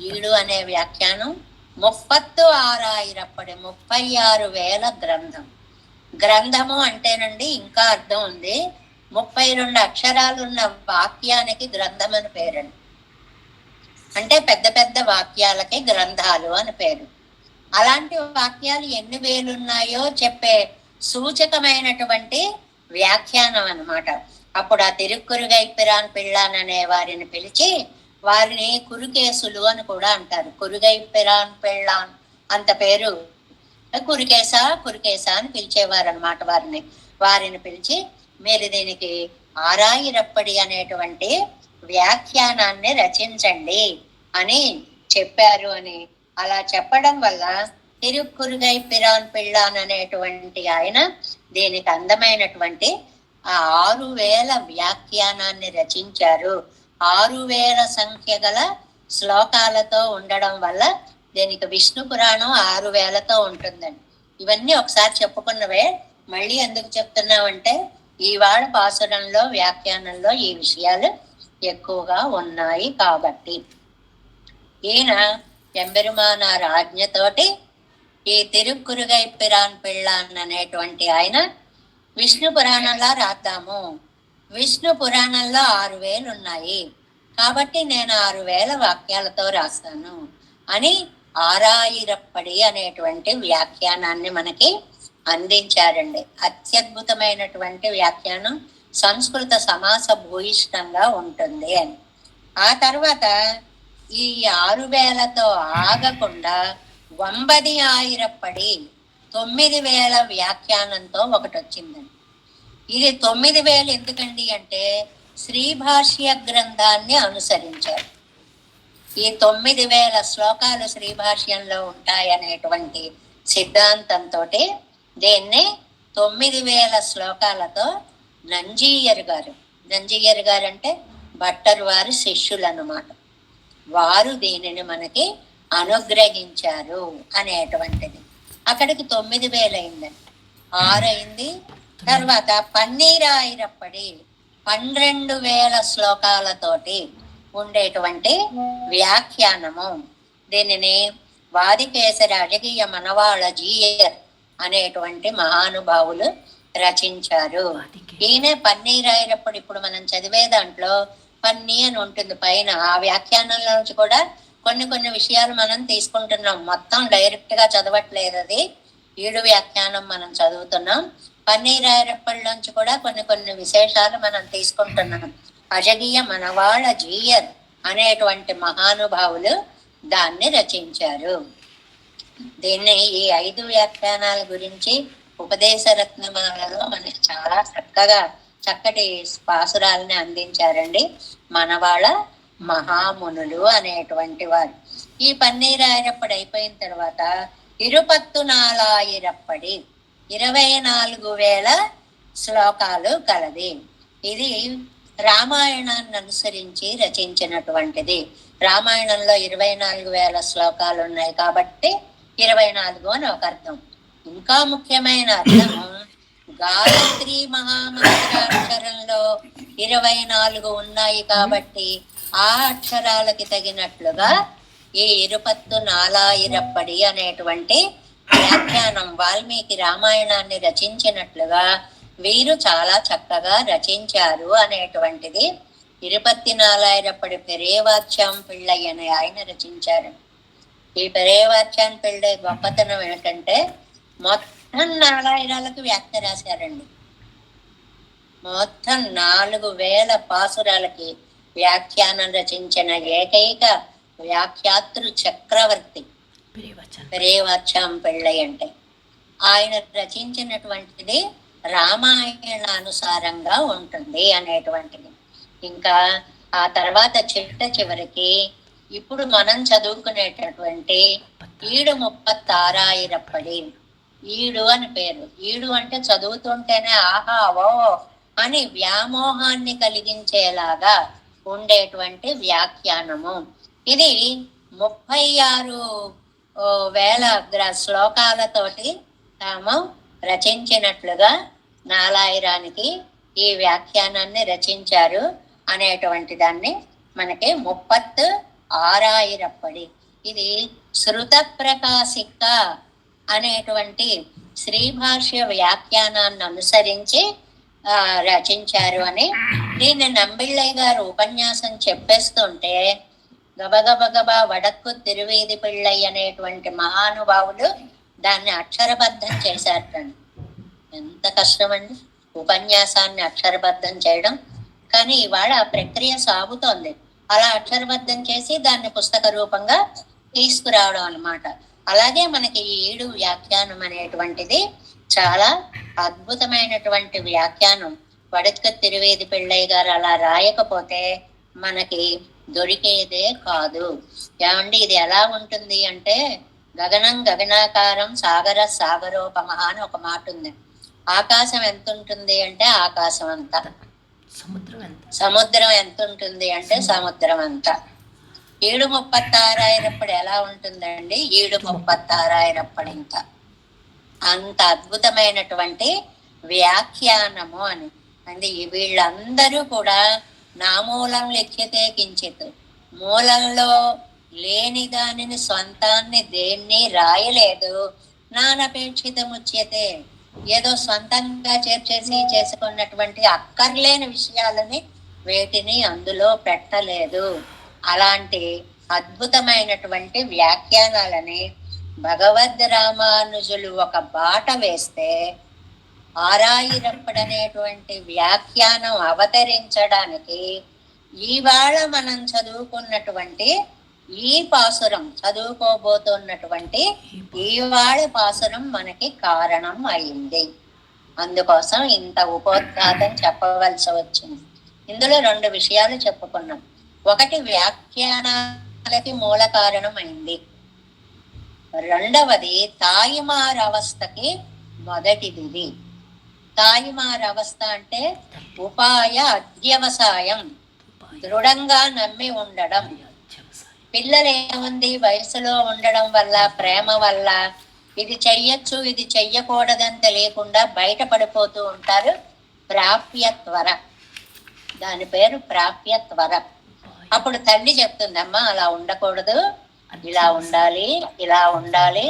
ఈడు అనే వ్యాఖ్యానం 30,6,000 36,000 గ్రంథం. గ్రంథము అంటేనండి ఇంకా అర్థం ఉంది. 32 అక్షరాలు ఉన్న వాక్యానికి గ్రంథం అని పేరండి. అంటే పెద్ద పెద్ద వాక్యాలకి గ్రంథాలు అని పేరు. అలాంటి వాక్యాలు ఎన్ని వేలు ఉన్నాయో చెప్పే సూచకమైనటువంటి వ్యాఖ్యానం అన్నమాట. అప్పుడు ఆ తిరుక్కురుగై పిరాన్ పిళ్ళాన్ అనే వారిని పిలిచి వారిని కురుకేసులు అని కూడా అంటారు. కురుగై పిరాన్ పిళ్ళాన్ అంత పేరు కురికేసా అని పిలిచేవారు అనమాట. వారిని పిలిచి మీరు దీనికి ఆరాయిరప్పడి అనేటువంటి వ్యాఖ్యానాన్ని రచించండి అని చెప్పారు. అని అలా చెప్పడం వల్ల తిరుక్కురుగై పిరాన్ పిళ్ళాన్ అనేటువంటి ఆయన దీనికి అందమైనటువంటి ఆ 6,000 వ్యాఖ్యానాన్ని రచించారు. 6,000 సంఖ్య గల శ్లోకాలతో ఉండడం వల్ల దీనికి విష్ణు పురాణం 6,000తో ఉంటుందండి. ఇవన్నీ ఒకసారి చెప్పుకున్నవే, మళ్ళీ ఎందుకు చెప్తున్నామంటే ఈవాడ పాసురంలో వ్యాఖ్యానంలో ఈ విషయాలు ఎక్కువగా ఉన్నాయి కాబట్టి. ఈయన ఎంబెరుమానార్ ఆజ్ఞతోటి ఈ తిరుక్కురుగై పిరాన్ పిళ్ళాన్ అనేటువంటి ఆయన విష్ణు పురాణంలో రాద్దాము, విష్ణు పురాణంలో 6,000 ఉన్నాయి కాబట్టి నేను 6,000 వాక్యాలతో రాస్తాను అని ఆరాయిరప్పడి అనేటువంటి వ్యాఖ్యానాన్ని మనకి అందించారండి. అత్యద్భుతమైనటువంటి వ్యాఖ్యానం, సంస్కృత సమాస భూయిష్టంగా ఉంటుంది అని. ఆ తర్వాత ఈ 6,000తో ఆగకుండా 9,000 9,000 వ్యాఖ్యానంతో ఒకటి వచ్చిందండి. ఇది 9,000 ఎందుకండి అంటే శ్రీభాష్య గ్రంథాన్ని అనుసరించారు. ఈ 9,000 శ్లోకాలు శ్రీభాష్యంలో ఉంటాయనేటువంటి సిద్ధాంతంతో దీన్ని 9,000 శ్లోకాలతో నంజీయర్ గారు అంటే భట్టరు వారి శిష్యులు అన్నమాట, వారు దీనిని మనకి అనుగ్రహించారు అనేటువంటిది. అక్కడికి 9,000 అయిందండి, 6 అయింది. తర్వాత 12,000 12,000 శ్లోకాలతోటి ఉండేటువంటి వ్యాఖ్యానము. దీనిని వాదికేసరి అజగీయ మనవాళ్ళ జీయర్ అనేటువంటి మహానుభావులు రచించారు. ఈయనే 12,000 ఇప్పుడు మనం చదివే దాంట్లో పన్ని అని ఉంటుంది పైన. ఆ వ్యాఖ్యానంలో నుంచి కూడా కొన్ని విషయాలు మనం తీసుకుంటున్నాం, మొత్తం డైరెక్ట్ గా చదవట్లేదు. అది ఈడు వ్యాఖ్యానం మనం చదువుతున్నాం. 12,000 నుంచి కూడా కొన్ని విశేషాలు మనం తీసుకుంటున్నాం. అజగీయ మనవాళ్ళ జీయర్ అనేటువంటి మహానుభావులు దాన్ని రచించారు. దీన్ని ఈ 5 వ్యాఖ్యానాల గురించి ఉపదేశ రత్నమాలలో మనకి చాలా చక్కటి పాసురాలని అందించారండి మనవాళ్ళ మహామునులు అనేటువంటి వారు. ఈ 12,000 అయిపోయిన తర్వాత 24,000 24,000 శ్లోకాలు కలది. ఇది రామాయణాన్ని అనుసరించి రచించినటువంటిది. రామాయణంలో 24,000 శ్లోకాలు ఉన్నాయి కాబట్టి 24 అని ఒక అర్థం. ఇంకా ముఖ్యమైన అర్థము గాయత్రి మహామంత్రాక్షరంలో 24 ఉన్నాయి కాబట్టి ఆ అక్షరాలకి తగినట్లుగా ఈ ఇరుపత్తు నాలాయిరప్పడి అనేటువంటి వ్యాఖ్యానం వాల్మీకి రామాయణాన్ని రచించినట్లుగా వీరు చాలా చక్కగా రచించారు అనేటువంటిది ఇరుపత్తి నాలాయిరప్పడి పెరేవాచ్యాం పిళ్ళై అనే ఆయన రచించారు. ఈ పెరేవాచ్యాం పిళ్ళై గొప్పతనం ఏమిటంటే మొత్తం నాలాయిరాలకు వ్యాఖ్య రాశారండి. మొత్తం 4000 పాసురాలకి వ్యాఖ్యానం రచించిన ఏకైక వ్యాఖ్యాతృ చక్రవర్తి పెరేవాచ్యాం పిళ్ళై అంటే. ఆయన రచించినటువంటిది రామాయణానుసారంగా ఉంటుంది అనేటువంటిది. ఇంకా ఆ తర్వాత చివరికి ఇప్పుడు మనం చదువుకునేటటువంటి ఈడు 36 ఈడు అని పేరు. ఈడు అంటే చదువుతుంటేనే ఆహా ఓ అని వ్యామోహాన్ని కలిగించేలాగా ఉండేటువంటి వ్యాఖ్యానము. ఇది 36,000 శ్లోకాలతోటి తాము రచించినట్లుగా నాలాయిరానికి ఈ వ్యాఖ్యానాన్ని రచించారు అనేటువంటి దాన్ని మనకి 36 ఇది శృత ప్రకాశిక అనేటువంటి శ్రీభాష్య వ్యాఖ్యానాన్ని అనుసరించి రచించారు అని. దీన్ని నంబిళ్ళయ్య గారు ఉపన్యాసం చెప్పేస్తుంటే గబగబగబా వడక్కు తిరువేది పిళ్ళై అనేటువంటి మహానుభావులు దాన్ని అక్షరబద్ధం చేశారటండి. ఎంత కష్టమండి ఉపన్యాసాన్ని అక్షరబద్ధం చేయడం. కానీ ఇవాళ ఆ ప్రక్రియ సాగుతోంది. అలా అక్షరబద్ధం చేసి దాన్ని పుస్తక రూపంగా తీసుకురావడం అన్నమాట. అలాగే మనకి ఈ 7 వ్యాఖ్యానం అనేటువంటిది చాలా అద్భుతమైనటువంటి వ్యాఖ్యానం. వడక్కు తిరువేది పిళ్ళై గారు అలా రాయకపోతే మనకి దొరికేదే కాదు. ఏమండి ఇది ఎలా ఉంటుంది అంటే గగనం గగనాకారం సాగర సాగరోపమ అని ఒక మాట ఉంది. ఆకాశం ఎంత ఉంటుంది అంటే ఆకాశం అంతా, సముద్రం ఎంత ఉంటుంది అంటే సముద్రం అంతా. 736 ఎలా ఉంటుందండి? 736 ఇంత. అంత అద్భుతమైనటువంటి వ్యాఖ్యానము అని అంటే వీళ్ళందరూ కూడా నా మూలం లిఖ్యతే కించిత్, మూలంలో లేని దానిని స్వంతాన్ని దేన్ని రాయలేదు. నానపేక్షితముచ్యతే, ఏదో స్వంతంగా చేర్చేసి చేసుకున్నటువంటి అక్కర్లేని విషయాలని వేటిని అందులో పెట్టలేదు. అలాంటి అద్భుతమైనటువంటి వ్యాఖ్యానాలని భగవద్ రామానుజులు ఒక బాట వేస్తే ఆరాయిరప్పడనేటువంటి వ్యాఖ్యానం అవతరించడానికి ఇవాళ మనం చదువుకున్నటువంటి ఈ పాసురం, చదువుకోబోతున్నటువంటి ఇవాళ పాసురం మనకి కారణం అయింది. అందుకోసం ఇంత ఉపోద్ఘాతం చెప్పవలసి వచ్చింది. ఇందులో 2 విషయాలు చెప్పుకున్నాం. ఒకటి వ్యాఖ్యానాలకి మూల కారణం అయింది. రెండవది తాయిమారవస్థకి మొదటిది. తాయిమారవస్థ అంటే ఉపాయ అధ్యవసాయం, దృఢంగా నమ్మి ఉండడం. పిల్లలు ఏముంది వయసులో ఉండడం వల్ల, ప్రేమ వల్ల ఇది చెయ్యొచ్చు ఇది చెయ్యకూడదని తెలియకుండా బయట పడిపోతూ ఉంటారు. ప్రాప్యత్వర, దాని పేరు ప్రాప్యత్వర. అప్పుడు తల్లి చెప్తుందమ్మా అలా ఉండకూడదు, ఇలా ఉండాలి, ఇలా ఉండాలి,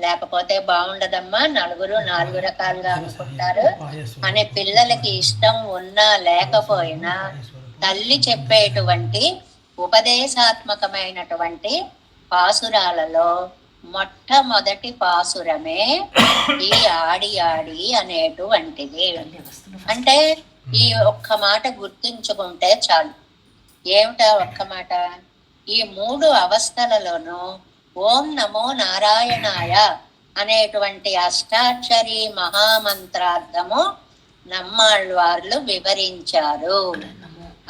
లేకపోతే బాగుండదమ్మా, నలుగురు 4 రకాలుగా అనుకుంటారు అని. పిల్లలకి ఇష్టం ఉన్నా లేకపోయినా తల్లి చెప్పేటువంటి ఉపదేశాత్మకమైనటువంటి పాసురాలలో మొట్టమొదటి పాసురమే ఈ ఆడి ఆడి అనేటువంటిది. అంటే ఈ ఒక్క మాట గుర్తుంచుకుంటే చాలు. ఏమిటా ఒక్క మాట? ఈ 3 అవస్థలలోనూ ఓం నమో నారాయణాయ అనేటువంటి అష్టాక్షరి మహామంత్రార్థము నమ్మాళ్వార్లు వివరించారు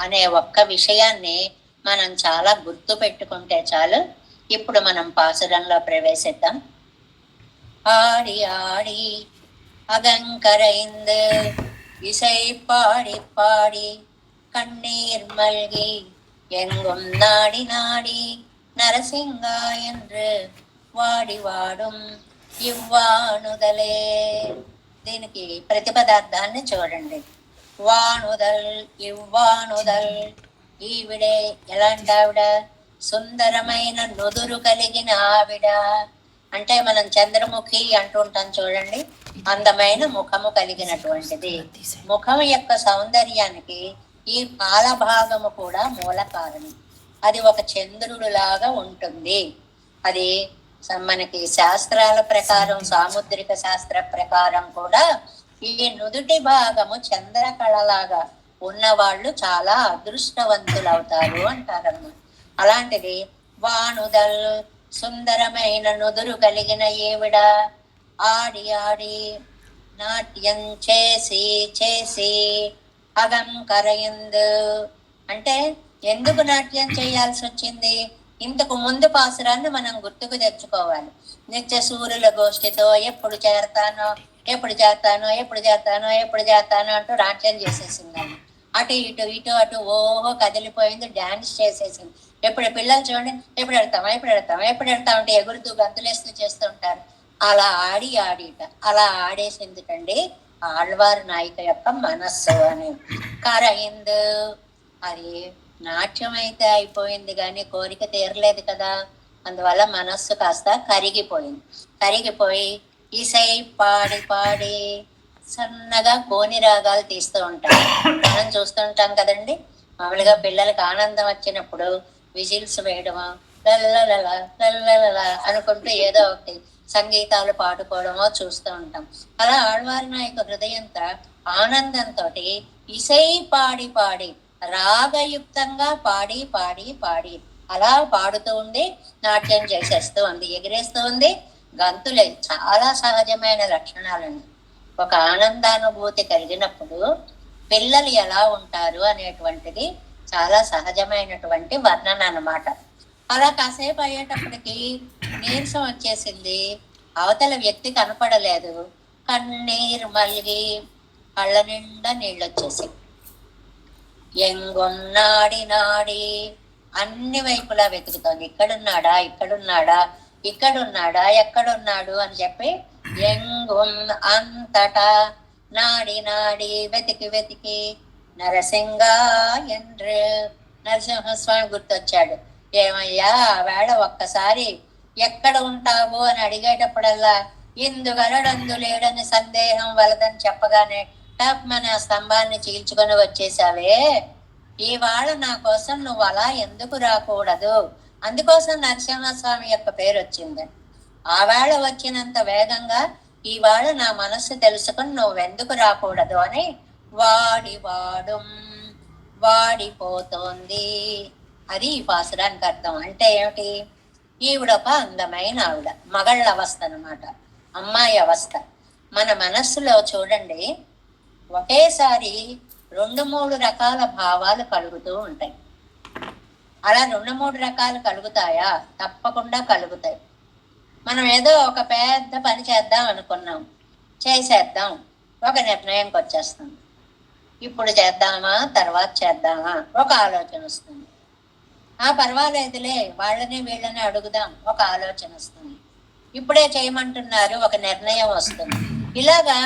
అనే ఒక్క విషయాన్ని మనం చాలా గుర్తు పెట్టుకుంటే చాలు. ఇప్పుడు మనం పాసురంలో ప్రవేశిద్దాం. ஆடி ஆடி அகங்கரைந்து இசை பாடி பாடி கண்ணீர் மல்கி எங்கும் நாடி நாடி நரசிங்கா என்று వాడి వాడుం ఇవ్వానుదలే. దీనికి ప్రతిపదార్థాన్ని చూడండి. వానుదల్, ఇవ్వానుదల్, ఈవిడే ఎలాంటి ఆవిడ? సుందరమైన నుదురు కలిగిన ఆవిడ. అంటే మనం చంద్రముఖి అంటుంటాం చూడండి, అందమైన ముఖము కలిగినటువంటిది. ముఖం యొక్క సౌందర్యానికి ఈ పాల భాగము కూడా మూల కారణం. అది ఒక చంద్రుడు లాగా ఉంటుంది. అది మనకి శాస్త్రాల ప్రకారం, సాముద్రిక శాస్త్ర ప్రకారం కూడా ఈ నుదుటి భాగము చంద్రకళలాగా ఉన్నవాళ్ళు చాలా అదృష్టవంతులు అవుతారు అంటారన్నమాట. అలాంటిది వానుదల్ సుందరమైన నుదురు కలిగిన ఈవిడ ఆడి ఆడి నాట్యం చేసి చేసి అగం కరయిందు. అంటే ఎందుకు నాట్యం చేయాల్సి వచ్చింది? ఇంతకు ముందు పాసురాన్ని మనం గుర్తుకు తెచ్చుకోవాలి. నిత్య సూర్యుల గోష్ఠితో ఎప్పుడు చేరతానో ఎప్పుడు చేస్తానో ఎప్పుడు చేస్తానో ఎప్పుడు చేస్తానో అంటూ నాట్యం చేసేసిందని, అటు ఇటు ఇటు అటు ఓహో కదిలిపోయింది, డాన్స్ చేసేసింది. ఎప్పుడు పిల్లలు చూడండి, ఎప్పుడు ఎడతామా ఎప్పుడు ఎడతామా ఎప్పుడు ఎడతామంటే ఎగురుతూ గంతులేస్తూ చేస్తూ ఉంటారు. అలా ఆడి ఆడిట అలా ఆడేసిందిటండి ఆళ్వారు నాయిక యొక్క మనస్సు అని. కరయిందు. అది నాట్యం అయితే అయిపోయింది కానీ కోరిక తీరలేదు కదా, అందువల్ల మనస్సు కాస్త కరిగిపోయింది. కరిగిపోయి ఈసై పాడి పాడి సన్నగా కోని రాగాలు తీస్తూ ఉంటాం. మనం చూస్తుంటాం కదండి, మామూలుగా పిల్లలకి ఆనందం వచ్చినప్పుడు విజిల్స్ వేయడమో లల్లలలా లల్లలలా అనుకుంటూ ఏదో ఒకటి సంగీతాలు పాడుకోవడమో చూస్తూ ఉంటాం. అలా ఆళ్వారి నాయక హృదయంతో ఆనందంతో ఇసై పాడి పాడి రాగయుక్తంగా పాడి పాడి పాడి అలా పాడుతూ ఉంది, నాట్యం చేసేస్తూ ఉంది, ఎగిరేస్తూ ఉంది, గంతులే. చాలా సహజమైన లక్షణాలండి. ఒక ఆనందానుభూతి కలిగినప్పుడు పిల్లలు ఎలా ఉంటారు అనేటువంటిది చాలా సహజమైనటువంటి వర్ణన అన్నమాట. అలా కాసేపు అయ్యేటప్పటికి నీరసం వచ్చేసింది, అవతల వ్యక్తి కనపడలేదు, కన్నీరు మల్గి కళ్ళ నిండా నీళ్ళు వచ్చేసి ఎంగొన్నాడి నాడి అన్ని వైపులా వెతుకుతోంది. ఇక్కడున్నాడా ఇక్కడున్నాడా ఇక్కడున్నాడా ఎక్కడున్నాడు అని చెప్పి ఎంగున్ అంతటా నాడి నాడి వెతికి వెతికి నరసింగ ఎండ్రు నరసింహస్వామి గుర్తొచ్చాడు. ఏమయ్యా వేళ ఒక్కసారి ఎక్కడ ఉంటావు అని అడిగేటప్పుడల్లా ఇందుగలడందు లేడని సందేహం వలదని చెప్పగానే టాప్ మన స్తంభాన్ని చీల్చుకొని వచ్చేసావే, ఇవాళ నా కోసం నువ్వు అలా ఎందుకు రాకూడదు? అందుకోసం నరసింహస్వామి యొక్క పేరు వచ్చింది. ఆ వేళ వచ్చినంత వేగంగా ఇవాళ నా మనస్సు తెలుసుకుని నువ్వెందుకు రాకూడదు అని వాడి వాడు వాడిపోతోంది. అది ఈ పాసురానికి అర్థం. అంటే ఏమిటి? ఈవిడొక అందమైన ఆవిడ, మగళ్ళ అవస్థ అనమాట, అమ్మాయి అవస్థ. మన మనస్సులో చూడండి ఒకేసారి 2-3 రకాల భావాలు కలుగుతూ ఉంటాయి. అలా 2-3 రకాలు కలుగుతాయా? తప్పకుండా కలుగుతాయి. మనం ఏదో ఒక పెద్ద పని చేద్దాం అనుకున్నాం, చేసేద్దాం, ఒక నిర్ణయంకి వచ్చేస్తాం. ఇప్పుడు చేద్దామా తర్వాత చేద్దామా ఒక ఆలోచన వస్తుంది. పర్వాలేదులే వాళ్ళని వీళ్ళని అడుగుదాం ఒక ఆలోచన వస్తుంది. ఇప్పుడే చేయమంటున్నారు ఒక నిర్ణయం వస్తుంది. ఇలాగా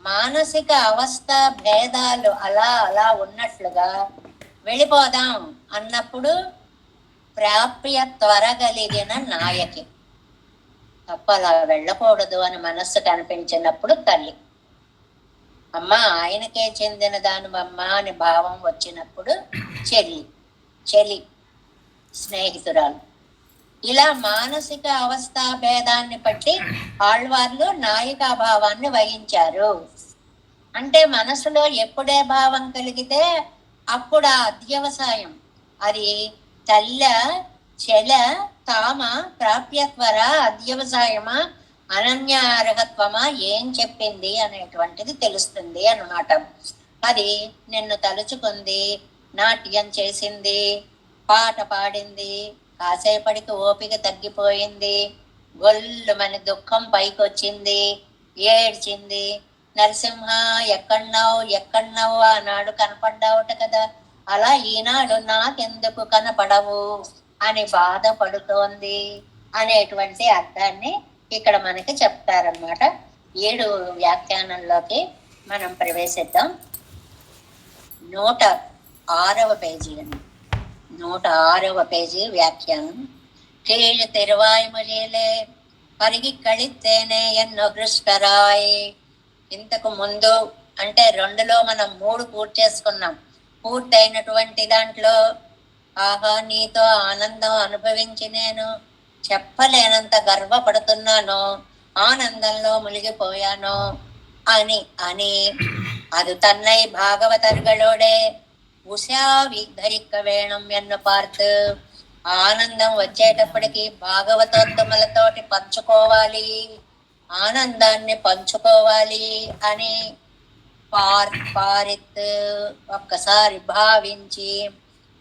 మానసిక అవస్థ భేదాలు అలా అలా ఉన్నట్లుగా వెళ్ళిపోదాం అన్నప్పుడు ప్రాప్య త్వరగలిగిన నాయకి తప్ప అలా వెళ్ళకూడదు అని మనస్సు కనిపించినప్పుడు తల్లి, అమ్మ ఆయనకే చెందిన దానివమ్మ అని భావం వచ్చినప్పుడు చెల్లి, చెలి స్నేహితురాలు. ఇలా మానసిక అవస్థా భేదాన్ని బట్టి ఆళ్వార్లు నాయికా భావాన్ని వహించారు. అంటే మనసులో ఎప్పుడే భావం కలిగితే అప్పుడు ఆ అధ్యవసాయం, అది తల్ల చెల తామ ప్రాప్యత్వర అధ్యవసాయమా అనన్యార్హత్వమా ఏం చెప్పింది అనేటువంటిది తెలుస్తుంది అన్నమాట. అది నిన్ను తలుచుకుంది, నాట్యం చేసింది, పాట పాడింది, కాసేపటికి ఓపిక తగ్గిపోయింది, గొల్లు మన దుఃఖం పైకొచ్చింది, ఏడ్చింది. నరసింహ ఎక్కడున్నావు ఎక్కడున్నావు ఆనాడు కనపడ్డావుట కదా, అలా ఈనాడు నాకెందుకు కనపడవు అని బాధపడుతోంది అనేటువంటి అర్థాన్ని ఇక్కడ మనకి చెప్తారన్నమాట. 7 వ్యాఖ్యానంలోకి మనం ప్రవేశిద్దాం. 106వ పేజీ అని. 106వ పేజీ వ్యాఖ్యానం. கீழ் తిరువాய்మொழியிலே పరిగి కళిత్తేనే ఎన్నో భృష్టరాయ్. ఇంతకు ముందు అంటే 2లో మనం 3 పూర్తి చేసుకున్నాం. పూర్తయినటువంటి దాంట్లో ఆహా నీతో ఆనందం అనుభవించి నేను చెప్పలేనంత గర్వపడుతున్నాను, ఆనందంలో మునిగిపోయాను అని అని அது தன்னை భాగవతர்களோடே ఉషావి ధరిక్క వేణం ఎన్ను పార్తు. ఆనందం వచ్చేటప్పటికి భాగవతోత్తములతోటి పంచుకోవాలి, ఆనందాన్ని పంచుకోవాలి అని పారిత్ ఒక్కసారి భావించి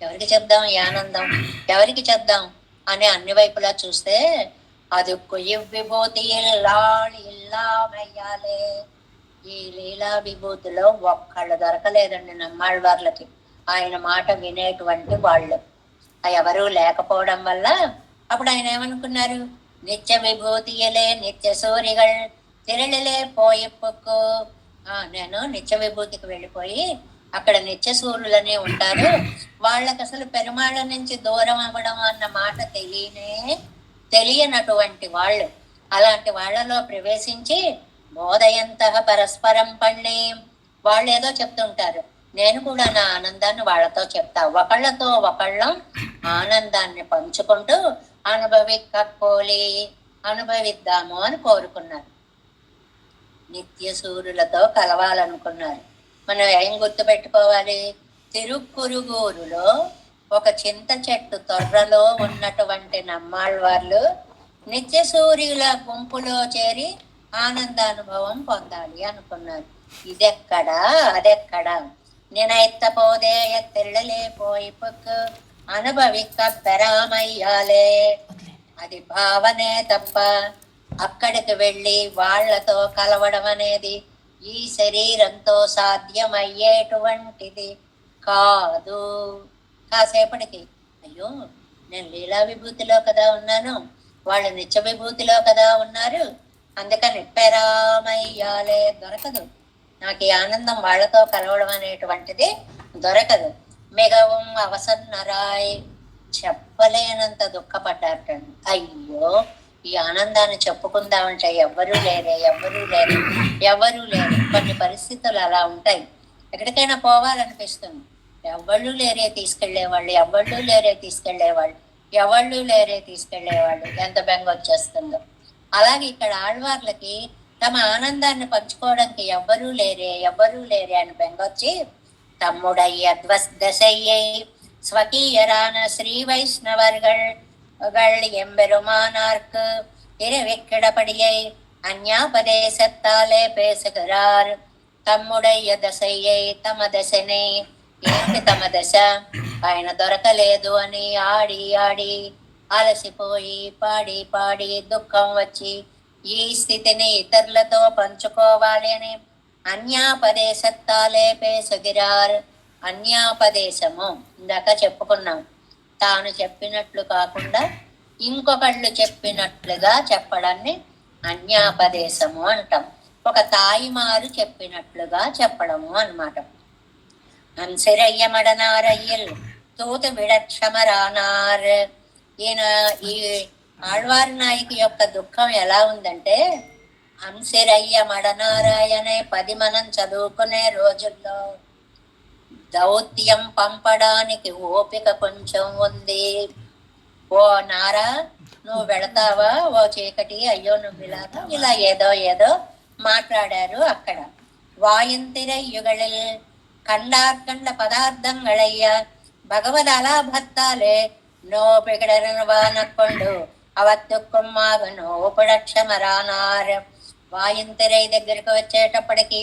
ఎవరికి చెప్దాం ఈ ఆనందం, ఎవరికి చెప్దాం అని అన్ని వైపులా చూస్తే అది విభూతి ఇల్లామయ్యాలే. ఈ లీలా విభూతిలో ఒక్కళ్ళు దొరకలేదండి నమ్మాళ్ళవార్లకి, ఆయన మాట వినేటువంటి వాళ్ళు ఎవరూ లేకపోవడం వల్ల అప్పుడు ఆయన ఏమనుకున్నారు, నిత్య విభూతియలే నిత్య సూరిగల్ తిరళిలే పోయిప్పుకు. నేను నిత్య విభూతికి వెళ్ళిపోయి అక్కడ నిత్య సూర్యులనే ఉంటారు, వాళ్ళకి అసలు పెరుమాళ్ళ నుంచి దూరం అవ్వడం అన్న మాట తెలియనటువంటి వాళ్ళు. అలాంటి వాళ్ళలో ప్రవేశించి బోధయంత పరస్పరం పళ్ళి, వాళ్ళు ఏదో చెప్తుంటారు, నేను కూడా నా ఆనందాన్ని వాళ్ళతో చెప్తా, ఒకళ్ళతో ఒకళ్ళం ఆనందాన్ని పంచుకుంటూ అనుభవిద్దాము అని కోరుకున్నారు. నిత్య సూర్యులతో కలవాలనుకున్నారు. మనం ఏం గుర్తుపెట్టుకోవాలి, తిరుక్కురుగూరులో ఒక చింత చెట్టు తొర్రలో ఉన్నటువంటి నమ్మాళ్ళవార్లు నిత్య సూర్యుల గుంపులో చేరి ఆనందానుభవం పొందాలి అనుకున్నారు. ఇదెక్కడా అదెక్కడా, నినైత్త పోదే తెల్లలే పోయి పొక్కు అనుభవిక పెరామయ్యాలే. అది భావనే తప్ప అక్కడికి వెళ్ళి వాళ్లతో కలవడం అనేది ఈ శరీరంతో సాధ్యమయ్యేటువంటిది కాదు. కాసేపటికి అయ్యో నేను లీలా విభూతిలో కదా ఉన్నాను, వాళ్ళు నిత్య విభూతిలో కదా ఉన్నారు, అందుకని పెరామయ్యాలే దొరకదు, నాకు ఈ ఆనందం వాళ్లతో కలవడం అనేటువంటిది దొరకదు. మిగవం అవసన్నరాయ్, చెప్పలేనంత దుఃఖపడ్డారటండి. అయ్యో ఈ ఆనందాన్ని చెప్పుకుందామంటే ఎవ్వరూ లేరు. కొన్ని పరిస్థితులు అలా ఉంటాయి, ఎక్కడికైనా పోవాలనిపిస్తుంది, ఎవళ్ళు లేరే తీసుకెళ్లేవాళ్ళు, ఎంత బెంగ వచ్చేస్తుందో. అలాగే ఇక్కడ ఆళ్వార్లకి తమ ఆనందాన్ని పంచుకోవడానికి ఎవ్వరూ లేరే అని బెంగొచ్చి తమ్ముడయ్య దశయ్యై స్వకీయరాన శ్రీ వైష్ణవర్గళ్ எம்பெருமானார்க்கு இரவிக்கிடபடியை అన్యాపదేశత్తాలే పేసుகிறாరు. తమ్ముడయ్య దశయ్యై తమ దశని, ఏమిటి తమ దశ, ఆయన దొరకలేదు అని ఆడి అలసిపోయి పాడి దుఃఖం వచ్చి ఈ స్థితిని ఇతరులతో పంచుకోవాలి అని అన్యాపదేశత్తాలే పేసుగిరారు. అన్యాపదేశము ఇందాక చెప్పుకున్నాం, తాను చెప్పినట్లు కాకుండా ఇంకొకళ్ళు చెప్పినట్లుగా చెప్పడాన్ని అన్యాపదేశము అంటాం. ఒక తాయిమారు చెప్పినట్లుగా చెప్పడము అన్నమాట. అంశిరయ్యమడనారయ్యల్ తూతు విడక్షమరానార్. ఈయన ఈ ఆళ్వారి నాయకి యొక్క దుఃఖం ఎలా ఉందంటే, అంశిరయ్య మడనారాయనే 10 మనం చదువుకునే రోజుల్లో దౌత్యం పంపడానికి ఓపిక కొంచెం ఉంది. ఓ నారా నువ్వు వెళతావా, ఓ చీకటి అయ్యో నువ్వు ఇలా ఏదో మాట్లాడారు అక్కడ. వాయంతిరయ్యుగళిల్ கண்டார்கண்ட பதார்த்தங்களைய பகவத் அலாபத்தாலே నోపికడనవానకొండు అవత్తుకుమ్మాగ నోపుడక్షమరానార్. వాయుంతిరై దగ్గరికి వచ్చేటప్పటికి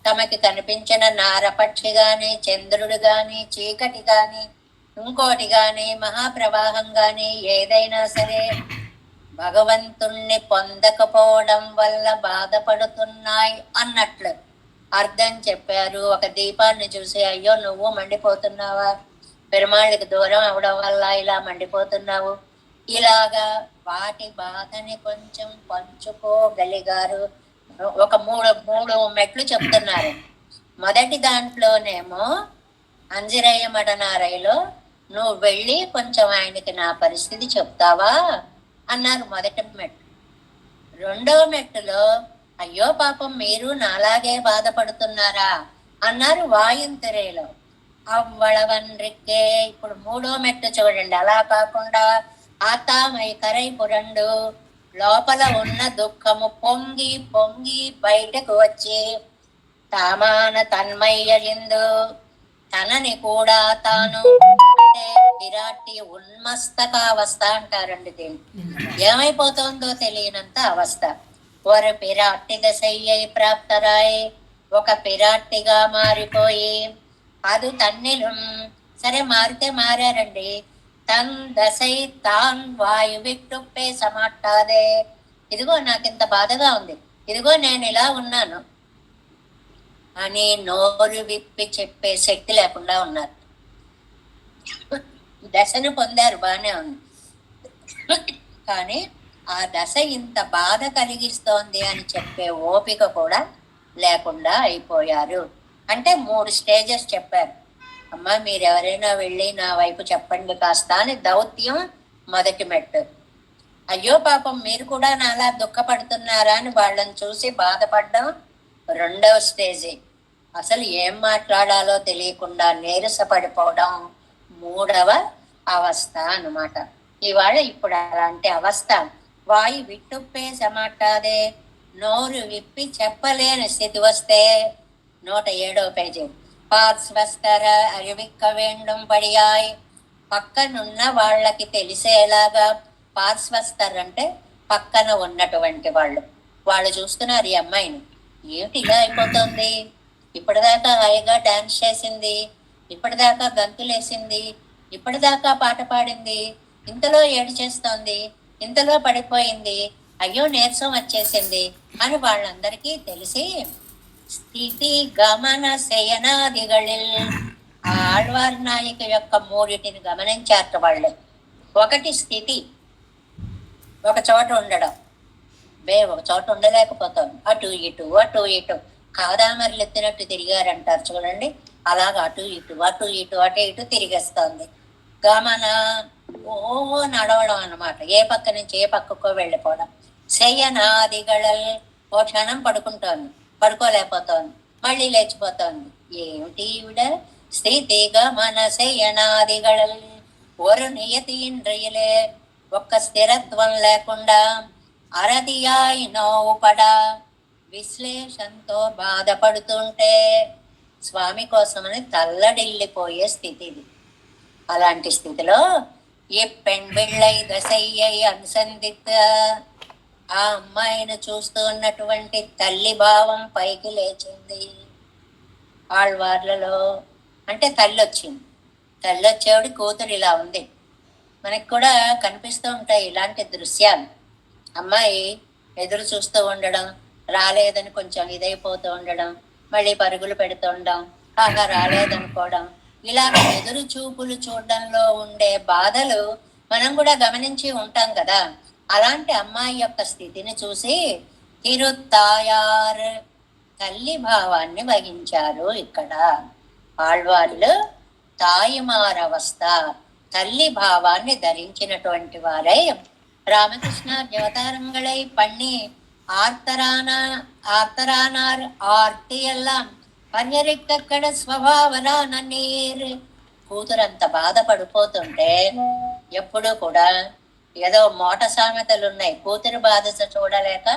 తమకి కనిపించిన నారపక్షి గాని, చంద్రుడు గాని, చీకటి గాని, ఇంకోటి గాని, మహాప్రవాహం గాని ఏదైనా సరే భగవంతుణ్ణి పొందకపోవడం వల్ల బాధపడుతున్నాయి అన్నట్లు అర్థం చెప్పారు. ఒక దీపాన్ని చూసి అయ్యో నువ్వు మండిపోతున్నావా, పెరుమాళ్ళకి దూరం అవడం వల్ల ఇలా మండిపోతున్నావు, ఇలాగా వాటి బాధని కొంచెం పంచుకోగలిగారు. ఒక మూడు మెట్లు చెప్తున్నారు. మొదటి దాంట్లోనేమో అంజిరయ్య మడనారైలో నువ్వు వెళ్ళి కొంచెం ఆయనకి నా పరిస్థితి చెప్తావా అన్నారు మొదటి మెట్టు. రెండవ మెట్టులో అయ్యో పాపం మీరు నాలాగే బాధపడుతున్నారా అన్నారు వాయుంతరేలో. అవ్వళవన్రిక్కే. ఇప్పుడు మూడో మెట్టు చూడండి. అలా కాకుండా ఆతామై కరై పురండు, లోపల ఉన్న దుఃఖము పొంగి పొంగి బయటకు వచ్చి తామాన తన్మయ్యిందు, తనని కూడా తాను, అంటే విరాటి ఉన్మస్తకావస్థ అంటారండి దీన్ని. ఏమైపోతుందో తెలియనంత అవస్థ. ఒక పిరాట్టి దశయ్యై ప్రాప్తరాయ్, ఒక పిరాట్టిగా మారిపోయి అది తన్నిలం. సరే మారితే మారారండి. తన్ దశై తాన్ వాయు విట్టుప్పే సమాట్టాదే. ఇదిగో నాకు ఇంత బాధగా ఉంది, ఇదిగో నేను ఇలా ఉన్నాను అని నోరు విప్పి చెప్పే శక్తి లేకుండా ఉన్నారు. దశను పొందారు, బానే ఉంది, కానీ ఆ దశ ఇంత బాధ కలిగిస్తోంది అని చెప్పే ఓపిక కూడా లేకుండా అయిపోయారు. అంటే 3 స్టేజెస్ చెప్పారు. అమ్మా మీరు ఎవరైనా వెళ్ళి నా వైపు చెప్పండి కాస్త అని దౌత్యం మొదటి మెట్టు. అయ్యో పాపం మీరు కూడా నాలా దుఃఖపడుతున్నారా అని వాళ్ళని చూసి బాధపడడం రెండవ స్టేజీ. అసలు ఏం మాట్లాడాలో తెలియకుండా నీరసపడిపోవడం మూడవ అవస్థ అన్నమాట. ఇవాళ ఇప్పుడు అలాంటి అవస్థ. వాయు విట్టుప్పే సమాటాదే, నోరు విప్పి చెప్పలేని స్థితి వస్తే 107వ పేజీ. పార్శ్వస్తర అరివిక్క వేండం పడియాయ్. పక్కనున్న వాళ్ళకి తెలిసేలాగా, పార్శ్వస్తర్ అంటే పక్కన ఉన్నటువంటి వాళ్ళు, వాళ్ళు చూస్తున్నారు ఈ అమ్మాయిని, ఏమిటి ఇలా అయిపోతుంది, ఇప్పటిదాకా హాయిగా డాన్స్ చేసింది, ఇప్పటిదాకా గంతులేసింది, ఇప్పటిదాకా పాట పాడింది, ఇంతలో ఏడు చేస్తోంది, ఇంతలో పడిపోయింది, అయ్యో నీరసం వచ్చేసింది అని వాళ్ళందరికీ తెలిసి స్థితి గమన శయనాదిகளில் ఆళ్వార్ నాయిక యొక్క 3 గమనించారట వాళ్ళు. ఒకటి స్థితి, ఒక చోట ఉండడం, ఒక చోట ఉండలేకపోతాం, అటు ఇటు అటు ఇటు కాదామరిలు ఎత్తినట్టు తిరిగారంటారు చూడండి, అలాగా అటు ఇటు అటు ఇటు అటు ఇటు తిరిగేస్తోంది. గమన ఓ నడవడం అన్నమాట, ఏ పక్క నుంచి ఏ పక్కకో వెళ్ళిపోవడం. శయనాదిగళల్ ఓ క్షణం పడుకుంటోంది, పడుకోలేకపోతోంది, మళ్ళీ లేచిపోతోంది. ఏమిటి ఈవిడ స్థితి గమన శయనాదిగళల్, ஒரு నియతీంద్రియులే ఒక్క స్థిరత్వం లేకుండా అరదియాయి నోపడ విశ్లేషంతో బాధపడుతుంటే స్వామి కోసమని తల్లడిల్లిపోయే స్థితి ఇది. అలాంటి స్థితిలో ఏ పెంబిళ్ళై దశయ్యై అనుసంధిత, ఆ అమ్మాయిని చూస్తూ ఉన్నటువంటి తల్లి భావం పైకి లేచింది. ఆళ్వార్లలో అంటే తల్లి వచ్చింది, తల్లి వచ్చేవాడి కూతురు ఇలా ఉంది. మనకి కూడా కనిపిస్తూ ఉంటాయి ఇలాంటి దృశ్యాలు. అమ్మాయి ఎదురు చూస్తూ ఉండడం, రాలేదని కొంచెం ఇదైపోతూ ఉండడం, మళ్ళీ పరుగులు పెడుతూ ఉండడం, ఆగా రాలేదనుకోవడం, ఇలాగ ఎదురు చూపులు చూడడంలో ఉండే బాధలు మనం కూడా గమనించి ఉంటాం కదా. అలాంటి అమ్మాయి యొక్క స్థితిని చూసి తిరుత్తాయార్ తల్లి భావాన్ని వహించారు. ఇక్కడ ఆళ్వార్లు తాయిమారవస్థ, తల్లి భావాన్ని ధరించినటువంటి వారై రామకృష్ణ దేవతారంగళై పణ్ణి ఆర్తరానార్ ఆర్తి ఎల్లాం పర్యరిక్కడ స్వభావరాన నీర్. కూతురంత బాధపడిపోతుంటే ఎప్పుడు కూడా ఏదో మోట సామెతలు ఉన్నాయి, కూతురు బాధ చూడలేక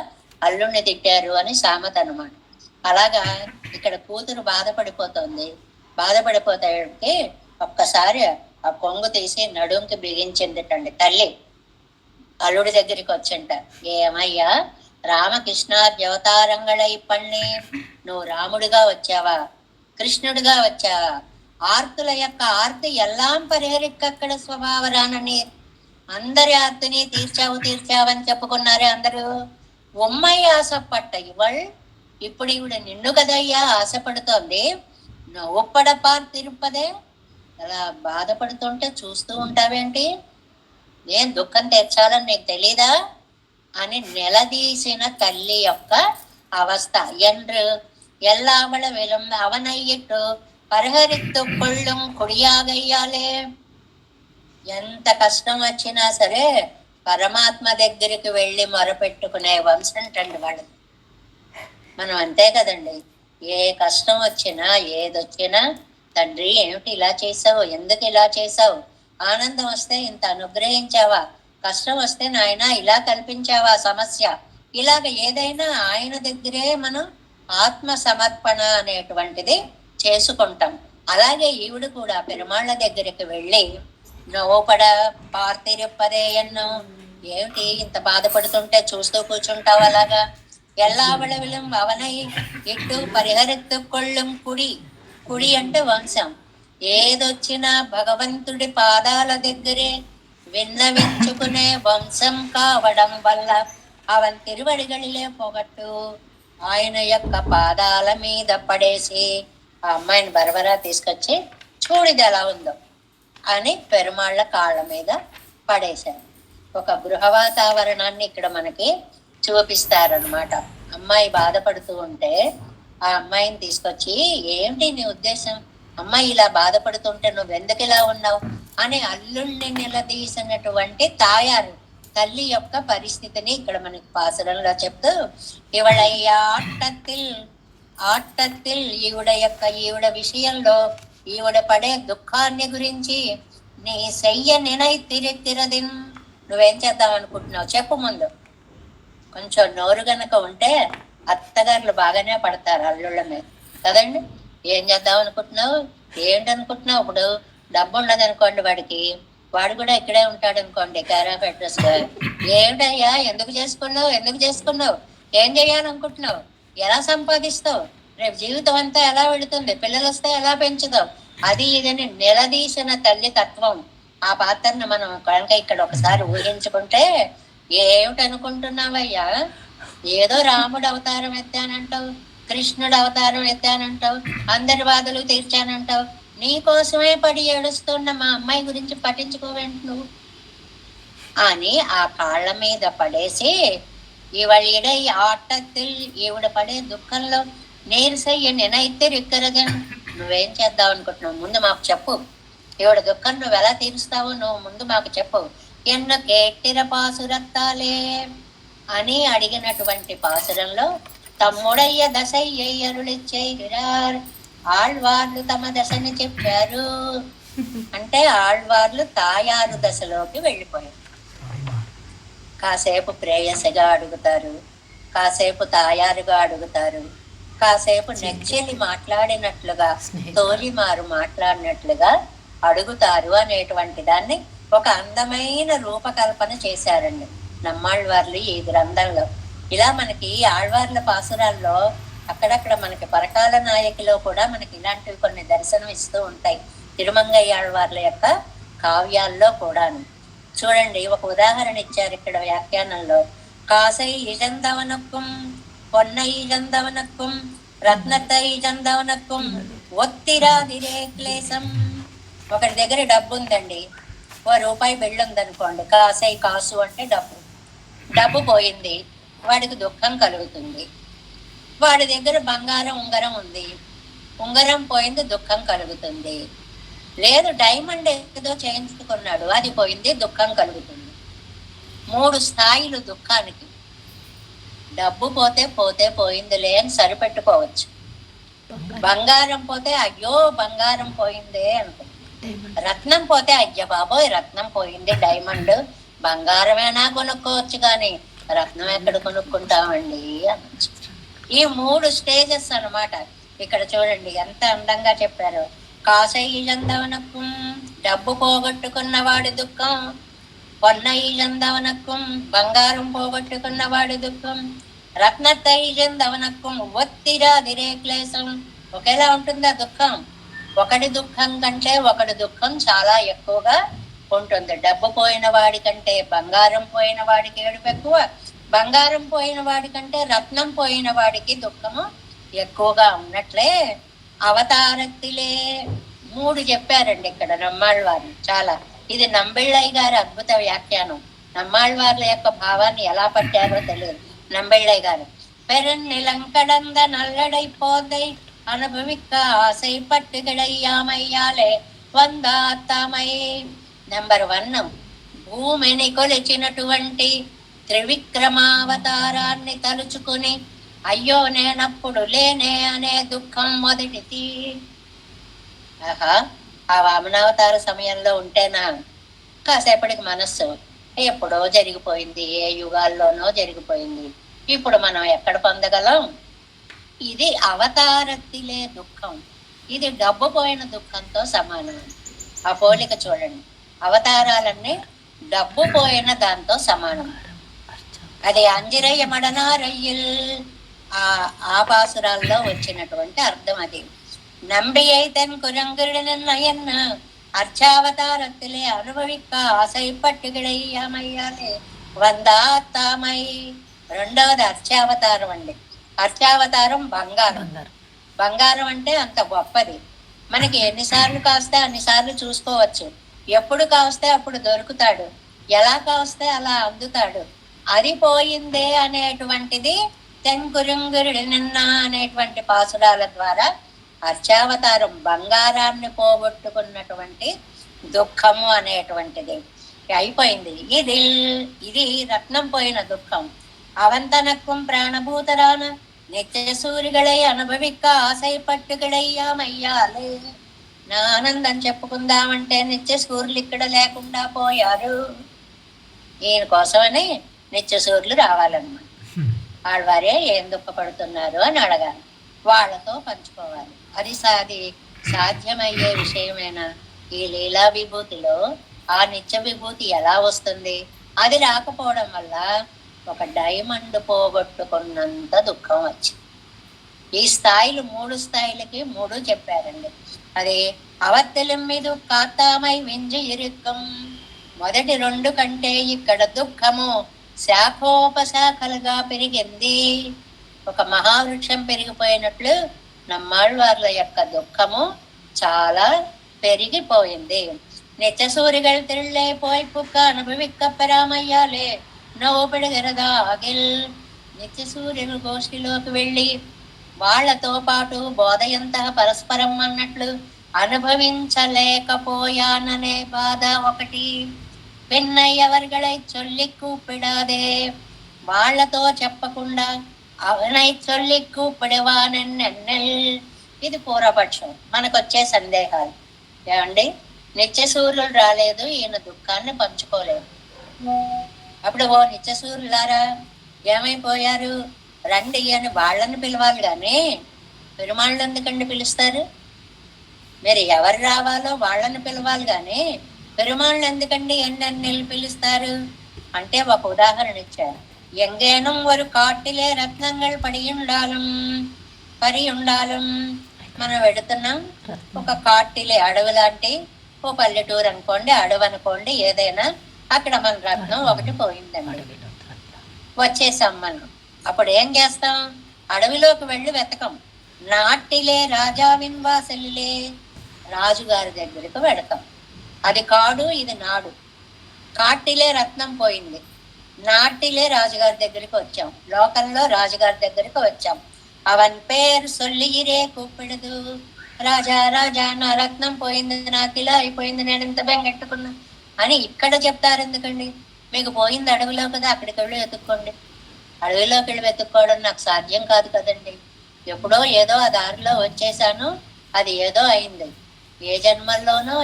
అల్లుణ్ణి తిట్టారు అని సామెత అనమాట. అలాగా ఇక్కడ కూతురు బాధపడిపోతుంది, బాధపడిపోతాడికి ఒక్కసారి ఆ కొంగు తీసి నడుంకి బిగించిందిటండి తల్లి. అల్లుడి దగ్గరికి వచ్చింట, ఏమయ్యా రామకృష్ణ దేవతారంగళై పణ్ణి, నువ్వు రాముడిగా వచ్చావా కృష్ణుడిగా వచ్చావా, ఆర్తుల యొక్క ఆర్తి ఎల్లాం పరిహరిక్కడ స్వభావరానని, అందరి ఆర్తిని తీర్చావని చెప్పుకున్నారే అందరూ. ఉమ్మయ్య ఆశపట్ట ఇవళ్, ఇప్పుడు ఈవిడ నిన్ను కదయ్యా ఆశపడుతోంది, నువ్వు పడపార్ తిరుపదే, అలా బాధపడుతుంటే చూస్తూ ఉంటావేంటి, నేను దుఃఖం తెచ్చాలని నీకు తెలీదా అని నిలదీసిన తల్లి యొక్క అవస్థ. என்று எல்லாவள விலும் அவனையிட்டு பரிஹரித்து கொள்ளும் குடியாகையாலே. ఎంత కష్టం వచ్చినా సరే పరమాత్మ దగ్గరికి వెళ్ళి మొరపెట్టుకునే వంశం అంటండి వాళ్ళు. మనం అంతే కదండి, ఏ కష్టం వచ్చినా ఏదొచ్చినా తండ్రి ఏమిటి ఇలా చేసావు, ఎందుకు ఇలా చేసావు, ఆనందం వస్తే ఇంత అనుగ్రహించావా, కష్టం వస్తే నాయన ఇలా కల్పించావా సమస్య, ఇలాగ ఏదైనా ఆయన దగ్గరే మనం ఆత్మ సమర్పణ అనేటువంటిది చేసుకుంటాం. అలాగే ఈవిడ కూడా పెరుమాళ్ళ దగ్గరికి వెళ్ళి నవ్వుపడ పార్తిరిప్పదే ఎన్నో, ఏమిటి ఇంత బాధపడుతుంటే చూస్తూ కూర్చుంటావు అలాగా, ఎల్లావళవిలం అవనై ఇట్టు పరిహరిత్తు కొళ్ళం కుడి, కుడి అంటే వంశం, ఏదొచ్చినా భగవంతుడి పాదాల దగ్గరే విన్నవించుకునే వంశం కావడం వల్ల అవన్ తిరువడిగడిలే పొగట్టు ఆయన యొక్క పాదాల మీద పడేసి ఆ అమ్మాయిని బరబరా తీసుకొచ్చి చూడిది ఎలా ఉందో అని పెరుమాళ్ళ కాళ్ళ మీద పడేశారు. ఒక గృహ వాతావరణాన్ని ఇక్కడ మనకి చూపిస్తారనమాట. అమ్మాయి బాధపడుతూ ఉంటే ఆ అమ్మాయిని తీసుకొచ్చి, ఏమిటి నీ ఉద్దేశం, అమ్మాయి ఇలా బాధపడుతుంటే నువ్వెందుకు ఇలా ఉన్నావు అని అల్లుణ్ణి నిలదీసినటువంటి తాయారు తల్లి యొక్క పరిస్థితిని ఇక్కడ మనకి పాసురంలో చెప్తూ, ఇవళయ్య ఆట్టత్తిల్ ఈవిడ విషయంలో ఈవిడ పడే దుఃఖాన్ని గురించి నీ సెయ్య నినై తిరదిన్, నువ్వేం చేద్దాం అనుకుంటున్నావు చెప్పు ముందు. కొంచెం నోరు గనక ఉంటే అత్తగారులు బాగానే పడతారు అల్లుళ్ళ మీద కదండి. ఏం చేద్దాం అనుకుంటున్నావు, ఏంటనుకుంటున్నావు, ఇప్పుడు డబ్బు ఉండదు అనుకోండి వాడికి, వాడు కూడా ఇక్కడే ఉంటాడు అనుకోండి క్యారాఫ్ అడ్రస్ గా, ఏమిటయ్యా ఎందుకు చేసుకున్నావు, ఏం చేయాలనుకుంటున్నావు, ఎలా సంపాదిస్తావు, రేపు జీవితం అంతా ఎలా వెళుతుంది, పిల్లలు వస్తే ఎలా పెంచుతావు, అది ఇదని నిలదీసిన తల్లి తత్వం. ఆ పాత్రను మనం కనుక ఇక్కడ ఒకసారి ఊహించుకుంటే, ఏమిటనుకుంటున్నావయ్యా, ఏదో రాముడు అవతారం ఎత్తానంటావు, కృష్ణుడు అవతారం ఎత్తానంటావు, అందరి బాధలు తీర్చానంటావు, నీ కోసమే పడి ఏడుస్తున్న మా అమ్మాయి గురించి పట్టించుకోవేంటి నువ్వు అని ఆ కాళ్ళ మీద పడేసి, ఇవళ ఆటத்தில் ఈవిడ పడే దుఃఖంలో నీరసయ్య నేనైతే రిక్కరదని, నువ్వేం చేద్దావు అనుకుంటున్నావు ముందు మాకు చెప్పు, ఈవిడ దుఃఖం నువ్వు ఎలా తీరుస్తావు నువ్వు ముందు మాకు చెప్పు. ఎన్న కేట్టిర పాసురత్తాలే అని అడిగినటువంటి పాసురంలో తమ్ముడయ్య దశయ్యరులిచ్చేగిరార్, ఆళ్వార్లు తమ దశని చెప్పారు అంటే ఆళ్వార్లు తాయారు దశలోకి వెళ్ళిపోయారు. కాసేపు ప్రేయసగా అడుగుతారు, కాసేపు తాయారుగా అడుగుతారు, కాసేపు నెచ్చెలి మాట్లాడినట్లుగా తోలిమారు మాట్లాడినట్లుగా అడుగుతారు అనేటువంటి దాన్ని ఒక అందమైన రూపకల్పన చేశారండి నమ్మాళ్వార్లు ఈ గ్రంథంలో. ఇలా మనకి ఆళ్వార్ల పాసురాల్లో అక్కడక్కడ మనకి పరకాల నాయకిలో కూడా మనకి ఇలాంటివి కొన్ని దర్శనం ఇస్తూ ఉంటాయి, తిరుమంగయ్య ఆళ్వార్ల యొక్క కావ్యాల్లో కూడాను. చూడండి ఒక ఉదాహరణ ఇచ్చారు ఇక్కడ వ్యాఖ్యానంలో. కాసై ఇజందవనక్కుం పొన్న ఈజందవనక్కుం రత్నత ఈజందవనక్కుం ఒత్తిరాదిరే క్లేశం. ఒకరి దగ్గర డబ్బు ఉందండి, ₹1 బిళ్ళ ఉందనుకోండి, కాసై కాసు అంటే డబ్బు పోయింది, వాడికి దుఃఖం కలుగుతుంది. వాడి దగ్గర బంగారం ఉంగరం ఉంది, ఉంగరం పోయింది దుఃఖం కలుగుతుంది. లేదు డైమండ్ ఏదో చేయించుకున్నాడు, అది పోయింది దుఃఖం కలుగుతుంది. 3 స్థాయిలు దుఃఖానికి. డబ్బు పోతే పోయిందిలే అని సరిపెట్టుకోవచ్చు, బంగారం పోతే అయ్యో బంగారం పోయిందే అనుకో, రత్నం పోతే అయ్య బాబోయ్ రత్నం పోయింది, డైమండ్ బంగారమేనా కొనుక్కోవచ్చు కానీ రత్నం ఎక్కడ కొనుక్కుంటామండి అనొచ్చు. ఈ 3 స్టేజెస్ అన్నమాట. ఇక్కడ చూడండి ఎంత అందంగా చెప్పారు. కాసైజందవనక్కుం డబ్బు పోగొట్టుకున్న వాడి దుఃఖం, పొన్నైజందవనక్కుం బంగారం పోగొట్టుకున్న వాడి దుఃఖం, రత్నతైజందవనక్కుం ఒత్తిరాదిరే క్లేశం. ఒకేలా ఉంటుందా దుఃఖం? ఒకటి దుఃఖం కంటే ఒకటి దుఃఖం చాలా ఎక్కువగా ఉంటుంది. డబ్బు పోయిన వాడి కంటే బంగారం పోయిన వాడికి ఏడుపు ఎక్కువ, బంగారం పోయిన వాడి కంటే రత్నం పోయిన వాడికి దుఃఖము ఎక్కువగా ఉన్నట్లే అవతారత్తిలే 3 చెప్పారండి ఇక్కడ నమ్మాళ్వారు. చాలా ఇది నంబిళ్ళయ్య గారి అద్భుత వ్యాఖ్యానం. నమ్మాళ్వార్ల యొక్క భావాన్ని ఎలా పట్టారో తెలియదు நம்பிள்ளை గారు. பெருநிலங்கடந்த நல்லடை போதை அனுபவிக்க ஆசைப்பட்டு கிடையாமையாலே வந்தாத்தாமை నెంబర్ 1, భూమిని కొలిచినటువంటి త్రివిక్రమావతారాన్ని తలుచుకుని అయ్యో నేనప్పుడు లేనే అనే దుఃఖం మొదటిది. ఆహా, ఆ వామనావతార సమయంలో ఉంటేనా కాసేపటికి మనస్సు ఎప్పుడో జరిగిపోయింది, ఏ యుగాల్లోనో జరిగిపోయింది, ఇప్పుడు మనం ఎక్కడ పొందగలం? ఇది అవతారత్తిలే దుఃఖం, ఇది డబ్బు పోయిన దుఃఖంతో సమానం. ఆ పోలిక చూడండి, అవతారాలన్నీ డబ్బు పోయిన దాంతో సమానం. అది అంజరయ్య మడనారయ్యల్ ఆ ఆపాసురాల్లో వచ్చినటువంటి అర్థం అది. நம்பியை தன் குரங்குடன் நயன் அர்ச்சாவதாரத்திலே అనుభవిக்க ఆశైపట్టుగిడయ్యామయ్యాలే వందాతామై. రెండవది అర్చావతారం అండి. అర్చావతారం బంగారం. బంగారం అంటే అంత గొప్పది. మనకి ఎన్నిసార్లు కాస్తే అన్నిసార్లు చూసుకోవచ్చు, ఎప్పుడు కావస్తే అప్పుడు దొరుకుతాడు, ఎలా కావస్తే అలా అందుతాడు. అది పోయిందే అనేటువంటిది తెంకురుంగురుడి నిన్న అనేటువంటి పాసురాల ద్వారా అర్చావతారం బంగారాన్ని పోగొట్టుకున్నటువంటి దుఃఖము అనేటువంటిది అయిపోయింది. ఇది రత్నం పోయిన దుఃఖం. అవంతనక్కుం ప్రాణభూతరాన నిత్య సూరిகளை అనుభవిక్క ఆశైపట్టుగిడయ్యామయ్యాలే. నా ఆనందం చెప్పుకుందామంటే నిత్య సూర్యులు ఇక్కడ లేకుండా పోయారు. ఈయన కోసమని నిత్య సూర్యులు రావాలన్నమాట. ఆడవారే ఏం దుఃఖపడుతున్నారు అని అడగాలి, వాళ్ళతో పంచుకోవాలి. అది సాధ్యమయ్యే విషయమేనా? ఈ లీలా విభూతిలో ఆ నిత్య విభూతి ఎలా వస్తుంది? అది రాకపోవడం వల్ల ఒక డైమండ్ పోగొట్టుకున్నంత దుఃఖం వచ్చింది. ఈ స్థాయిలు 3 స్థాయిలకి 3 చెప్పారండి. అది అవత్తెలం మీద కాతామై వింజి ఇరుక్కం. మొదటి 2 కంటే ఇక్కడ దుఃఖము శాఖోపశాఖలుగా పెరిగింది. ఒక మహావృక్షం పెరిగిపోయినట్లు நம்மாழ்வாర్ల యొక్క దుఃఖము చాలా పెరిగిపోయింది. నిత్య సూరిగల్ తిళ్ళే పోయి పుక్క అనుభవిక్కప్పరామయ్యాలే నోపిడగరదాగిల్. నిత్య సూర్యులు గోష్ఠిలోకి వెళ్ళి వాళ్లతో పాటు బోధయంత పరస్పరం అన్నట్లు అనుభవించలేకపోయాననే బాధ ఒకటి. పిన్నయ్యవర్గళై చొల్లి కూపిడాదే, వాళ్లతో చెప్పకుండా అవనై చొల్లి కూపిడవానెన్నెన్నెల్. ఇది పూర్వపక్షం, మనకొచ్చే సందేహాలు. ఏమండి, నిత్య సూర్యులు రాలేదు, ఈయన దుఃఖాన్ని పంచుకోలేదు. అప్పుడు ఓ నిత్య సూర్యులారా ఏమైపోయారు రండి అని వాళ్ళని పిలవాలి కానీ పెరుమాళ్ళు ఎందుకండి పిలుస్తారు? మీరు ఎవరు రావాలో వాళ్ళని పిలవాలి కానీ పెరుమాళ్ళు ఎందుకండి ఎన్నెన్నెళ్ళు పిలుస్తారు అంటే ఒక ఉదాహరణ ఇచ్చారు. ఎంగేనం ஒரு కాటిలే రత్నంగల్ పడి ఉండాలం. మనం వెడుతున్నాం ఒక కాటిలే, అడవి లాంటి ఓ పల్లెటూరు అనుకోండి, అడవి అనుకోండి, ఏదైనా అక్కడ మన రత్నం ఒకటి పోయిందండి, వచ్చేసాం మనం. అప్పుడు ఏం చేస్తాం? అడవిలోకి వెళ్ళి వెతకం. నాటిలే రాజావిన్ వాసలిలే, రాజుగారి దగ్గరికి వెడతాం. అది కాడు, ఇది నాడు. కాటిలే రత్నం పోయింది, నాటిలే రాజుగారి దగ్గరికి వచ్చాం, లోకంలో రాజుగారి దగ్గరికి వచ్చాం. అవన్ పేరు సొల్లిగిరే కూపిడదు. రాజా రాజా నా రత్నం పోయింది, నాకు ఇలా అయిపోయింది, నేను ఇంత బెంగెట్టుకున్నా అని ఇక్కడ చెప్తారు ఎందుకండి? మీకు పోయింది అడవిలో కదా, అక్కడికి వెళ్ళి వెతుక్కోండి. అడవిలోకి వెళ్ళి వెతుక్కోవడం నాకు సాధ్యం కాదు కదండి. ఎప్పుడో ఏదో ఆ దారిలో వచ్చేసాను, అది ఏదో అయింది. ఏ జన్మల్లోనో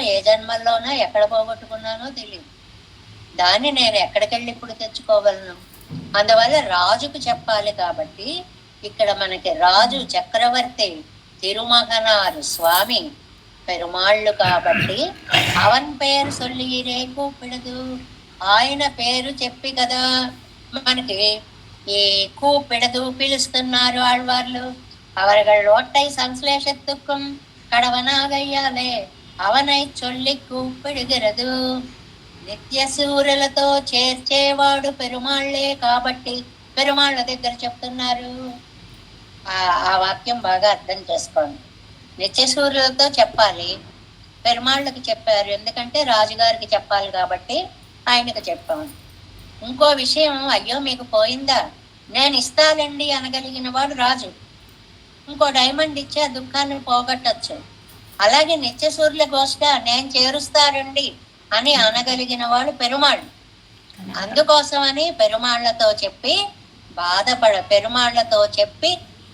ఎక్కడ పోగొట్టుకున్నానో తెలియదు. దాన్ని నేను ఎక్కడికెళ్ళి ఇప్పుడు తెచ్చుకోగలను? అందువల్ల రాజుకు చెప్పాలి. కాబట్టి ఇక్కడ మనకి రాజు చక్రవర్తి తిరుమగనారు స్వామి పెరుమాళ్ళు కాబట్టి అవన్ పేరు సొల్లిరే కూపిడదు, ఆయన పేరు చెప్పి కదా మనకి ఈ కూపిడదు పిలుస్తున్నారు ఆళ్వార్లు. அவர்கள் ஓட்டை சம்ஸ்லேஷத்துக்கும் கடவனாகయ్యాలే అవనై చొల్లి కూపిడుగిరదు. నిత్య సూర్యులతో చేర్చేవాడు పెరుమాళ్లే కాబట్టి పెరుమాళ్ళ దగ్గర చెప్తున్నారు. ఆ వాక్యం బాగా అర్థం చేసుకోండి. నిత్య సూర్యులతో చెప్పాలి, పెరుమాళ్ళకి చెప్పారు, ఎందుకంటే రాజుగారికి చెప్పాలి కాబట్టి ఆయనకు చెప్పాము. ఇంకో విషయం, అయ్యో మీకు పోయిందా, నేను ఇస్తానండి అనగలిగిన వాడు రాజు. ఇంకో డైమండ్ ఇచ్చి ఆ దుఃఖాన్ని పోగొట్టచ్చు. అలాగే నిత్య సూర్యుల గోష్ఠ నేను చేరుస్తారండి అని అనగలిగిన వాడు పెరుమాళ్ళు. అందుకోసమని పెరుమాళ్లతో చెప్పి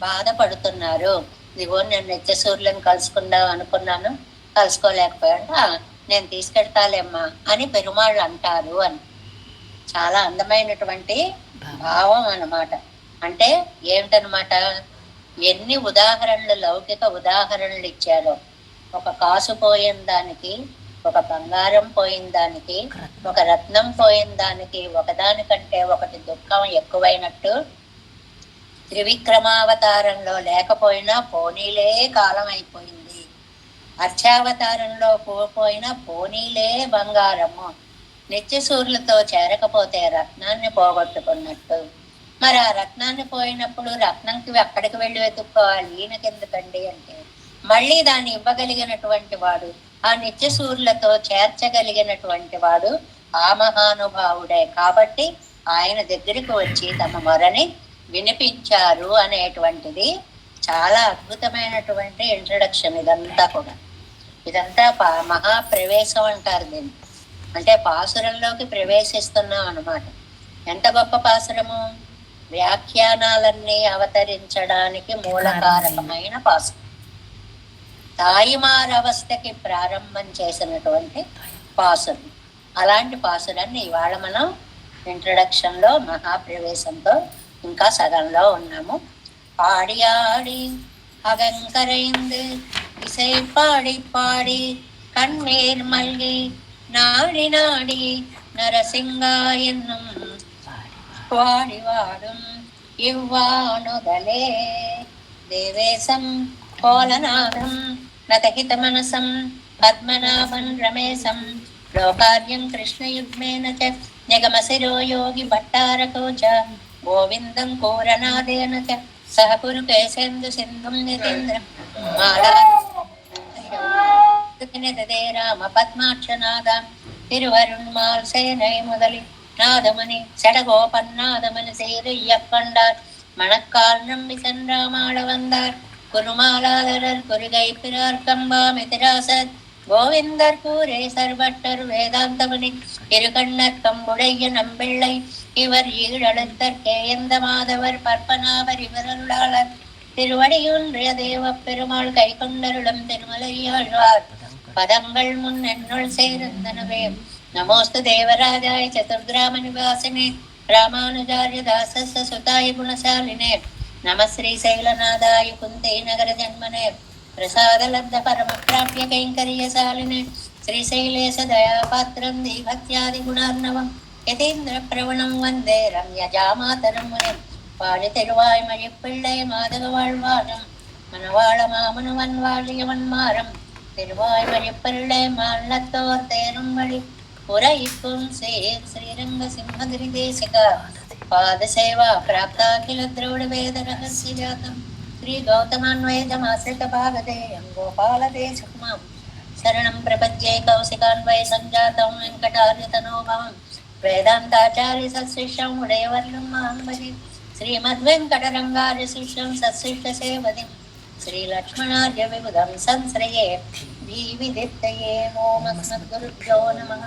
బాధపడుతున్నారు. ఇదిగో నేను నిత్యసూర్యులను కలుసుకుందాం అనుకున్నాను, కలుసుకోలేకపోయాడు, నేను తీసుకెడతాలేమ్మా అని పెరుమాళ్ళు అంటారు అని. చాలా అందమైనటువంటి భావం అన్నమాట. అంటే ఏమిటనమాట, ఎన్ని ఉదాహరణలు, లౌకిక ఉదాహరణలు ఇచ్చారో. ఒక కాసు పోయిన దానికి, ఒక బంగారం పోయిన దానికి, ఒక రత్నం పోయిన దానికి ఒకదానికంటే ఒకటి దుఃఖం ఎక్కువైనట్టు, త్రివిక్రమావతారంలో లేకపోయినా పోనీలే కాలం అయిపోయింది, అర్చావతారంలో పోయినా పోనీలే బంగారము, నిత్యసూర్యులతో చేరకపోతే రత్నాన్ని పోగొట్టుకున్నట్టు. మరి ఆ రత్నాన్ని పోయినప్పుడు రత్నంకి అక్కడికి వెళ్ళి వెతుక్కోవాలి, ఈయనకెందుకండి అంటే మళ్ళీ దాన్ని ఇవ్వగలిగినటువంటి వాడు, ఆ నిత్యసూర్యులతో చేర్చగలిగినటువంటి వాడు ఆ మహానుభావుడే. కాబట్టి ఆయన దగ్గరికి వచ్చి తమ మొరని వినిపించారు అనేటువంటిది చాలా అద్భుతమైనటువంటి ఇంట్రడక్షన్. ఇదంతా మహాప్రవేశం అంటారు దీన్ని. అంటే పాసురంలోకి ప్రవేశిస్తున్నాం అన్నమాట. ఎంత గొప్ప పాసురము! వ్యాఖ్యానాలన్నీ అవతరించడానికి మూలకారకమైన పాసురం. తాయిమారవస్థకి ప్రారంభం చేసినటువంటి పాసురం. అలాంటి పాసురాన్ని ఇవాళ మనం ఇంట్రడక్షన్ లో మహాప్రవేశంతో ఇంకా సగంలో ఉన్నాము. పాడి ఆడి అగంకరైంది ఇసై పాడి పాడి కన్నీర్ మల్గి நாடி நாடி நரசிங்கா என்னும் வாடிவாடும் இவ்வாணுதலே தேவேசம் கோலநாதம் நதகித மனசம் பத்மநாபன் ரமேசம் లోకార్యం కృష్ణయుగ్మేన చ నిగమశిరో యోగి భట్టారకో చ గోవిందం కోరనాదేన చ సహ కురు కేశేందు సింధుం నితేంద్ర మాలా ராம பத்மாட்சநாதம் திருவருண்மால் சேனை முதலி நாதமணி சடகோபன்னாதமணி செய்து இயக்கொண்டார் மணக்கால் நம்பி சென்றாமாட வந்தார் குருமாலாதரர் குருகை பிறார் கம்பாமிதிராசர் கோவிந்தர் கூரே சர்வட்டர் வேதாந்தமணி இருகண்ணர் கம்புடைய நம்பிள்ளை இவர் ஈழழுத்தற்கே எந்த மாதவர் பற்பனாவர் இவருளாளர் திருவடியுன்றிய தேவ பெருமாள் கை கொண்டருளும் திருமலையாழ்வார் பதங்கள் முன் என்னுள் சேர்ந்தனவே. நமோஸ்து தேவராஜாய சதுர்கிராம நிவாசினே ராமானுஜாரிய தாசஸ்ய சுதாய குணசாலினே நம ஸ்ரீசைலநாதாய குந்தை நகர ஜன்மனே பிரசாத லப்த பரம பிராப்ய கைங்கரியசாலினே ஸ்ரீசைலேச தயாபாத்திரம் தீபத்யாதி குணார்ணவம் யதீந்திர பிரவணம் வந்தே ரம்யஜாமாதரம் முனே பாடி திருவாய்மொழி பிள்ளை மாதவ வாழ்வானம் மனவாள மாமனுவன் வாழியவன் மாறம் திருவாய்மொழி பிள்ளை மாள்ளத்தோர் தேரும் வழி புரைக்கும் சேர் ஸ்ரீரங்க சிம்மகிரி தேசிக பாதசேவா பிராப்தாகில திரௌட வேத ரகசிய ஜாதம் ஸ்ரீ கௌதமான்வேதமாசிரித பாகதேயம் கோபால தேசகுமாம் சரணம் பிரபத்யே கௌசிகான்வய சஞ்சாதம் வெங்கடார்யதனோபவம் வேதாந்தாச்சாரிய சத்சிஷ்யம் உடையவர்ணம் மாம்பதி श्रीमद्वेंकटरंगार्य शिष्यं सत्शिष्ट सेवति श्री लक्ष्मणार्य विबुधं संश्रये जीविदित्तये ओम अस्मद्गुरुभ्यो नमः।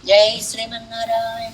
जय श्रीमन्नारायण।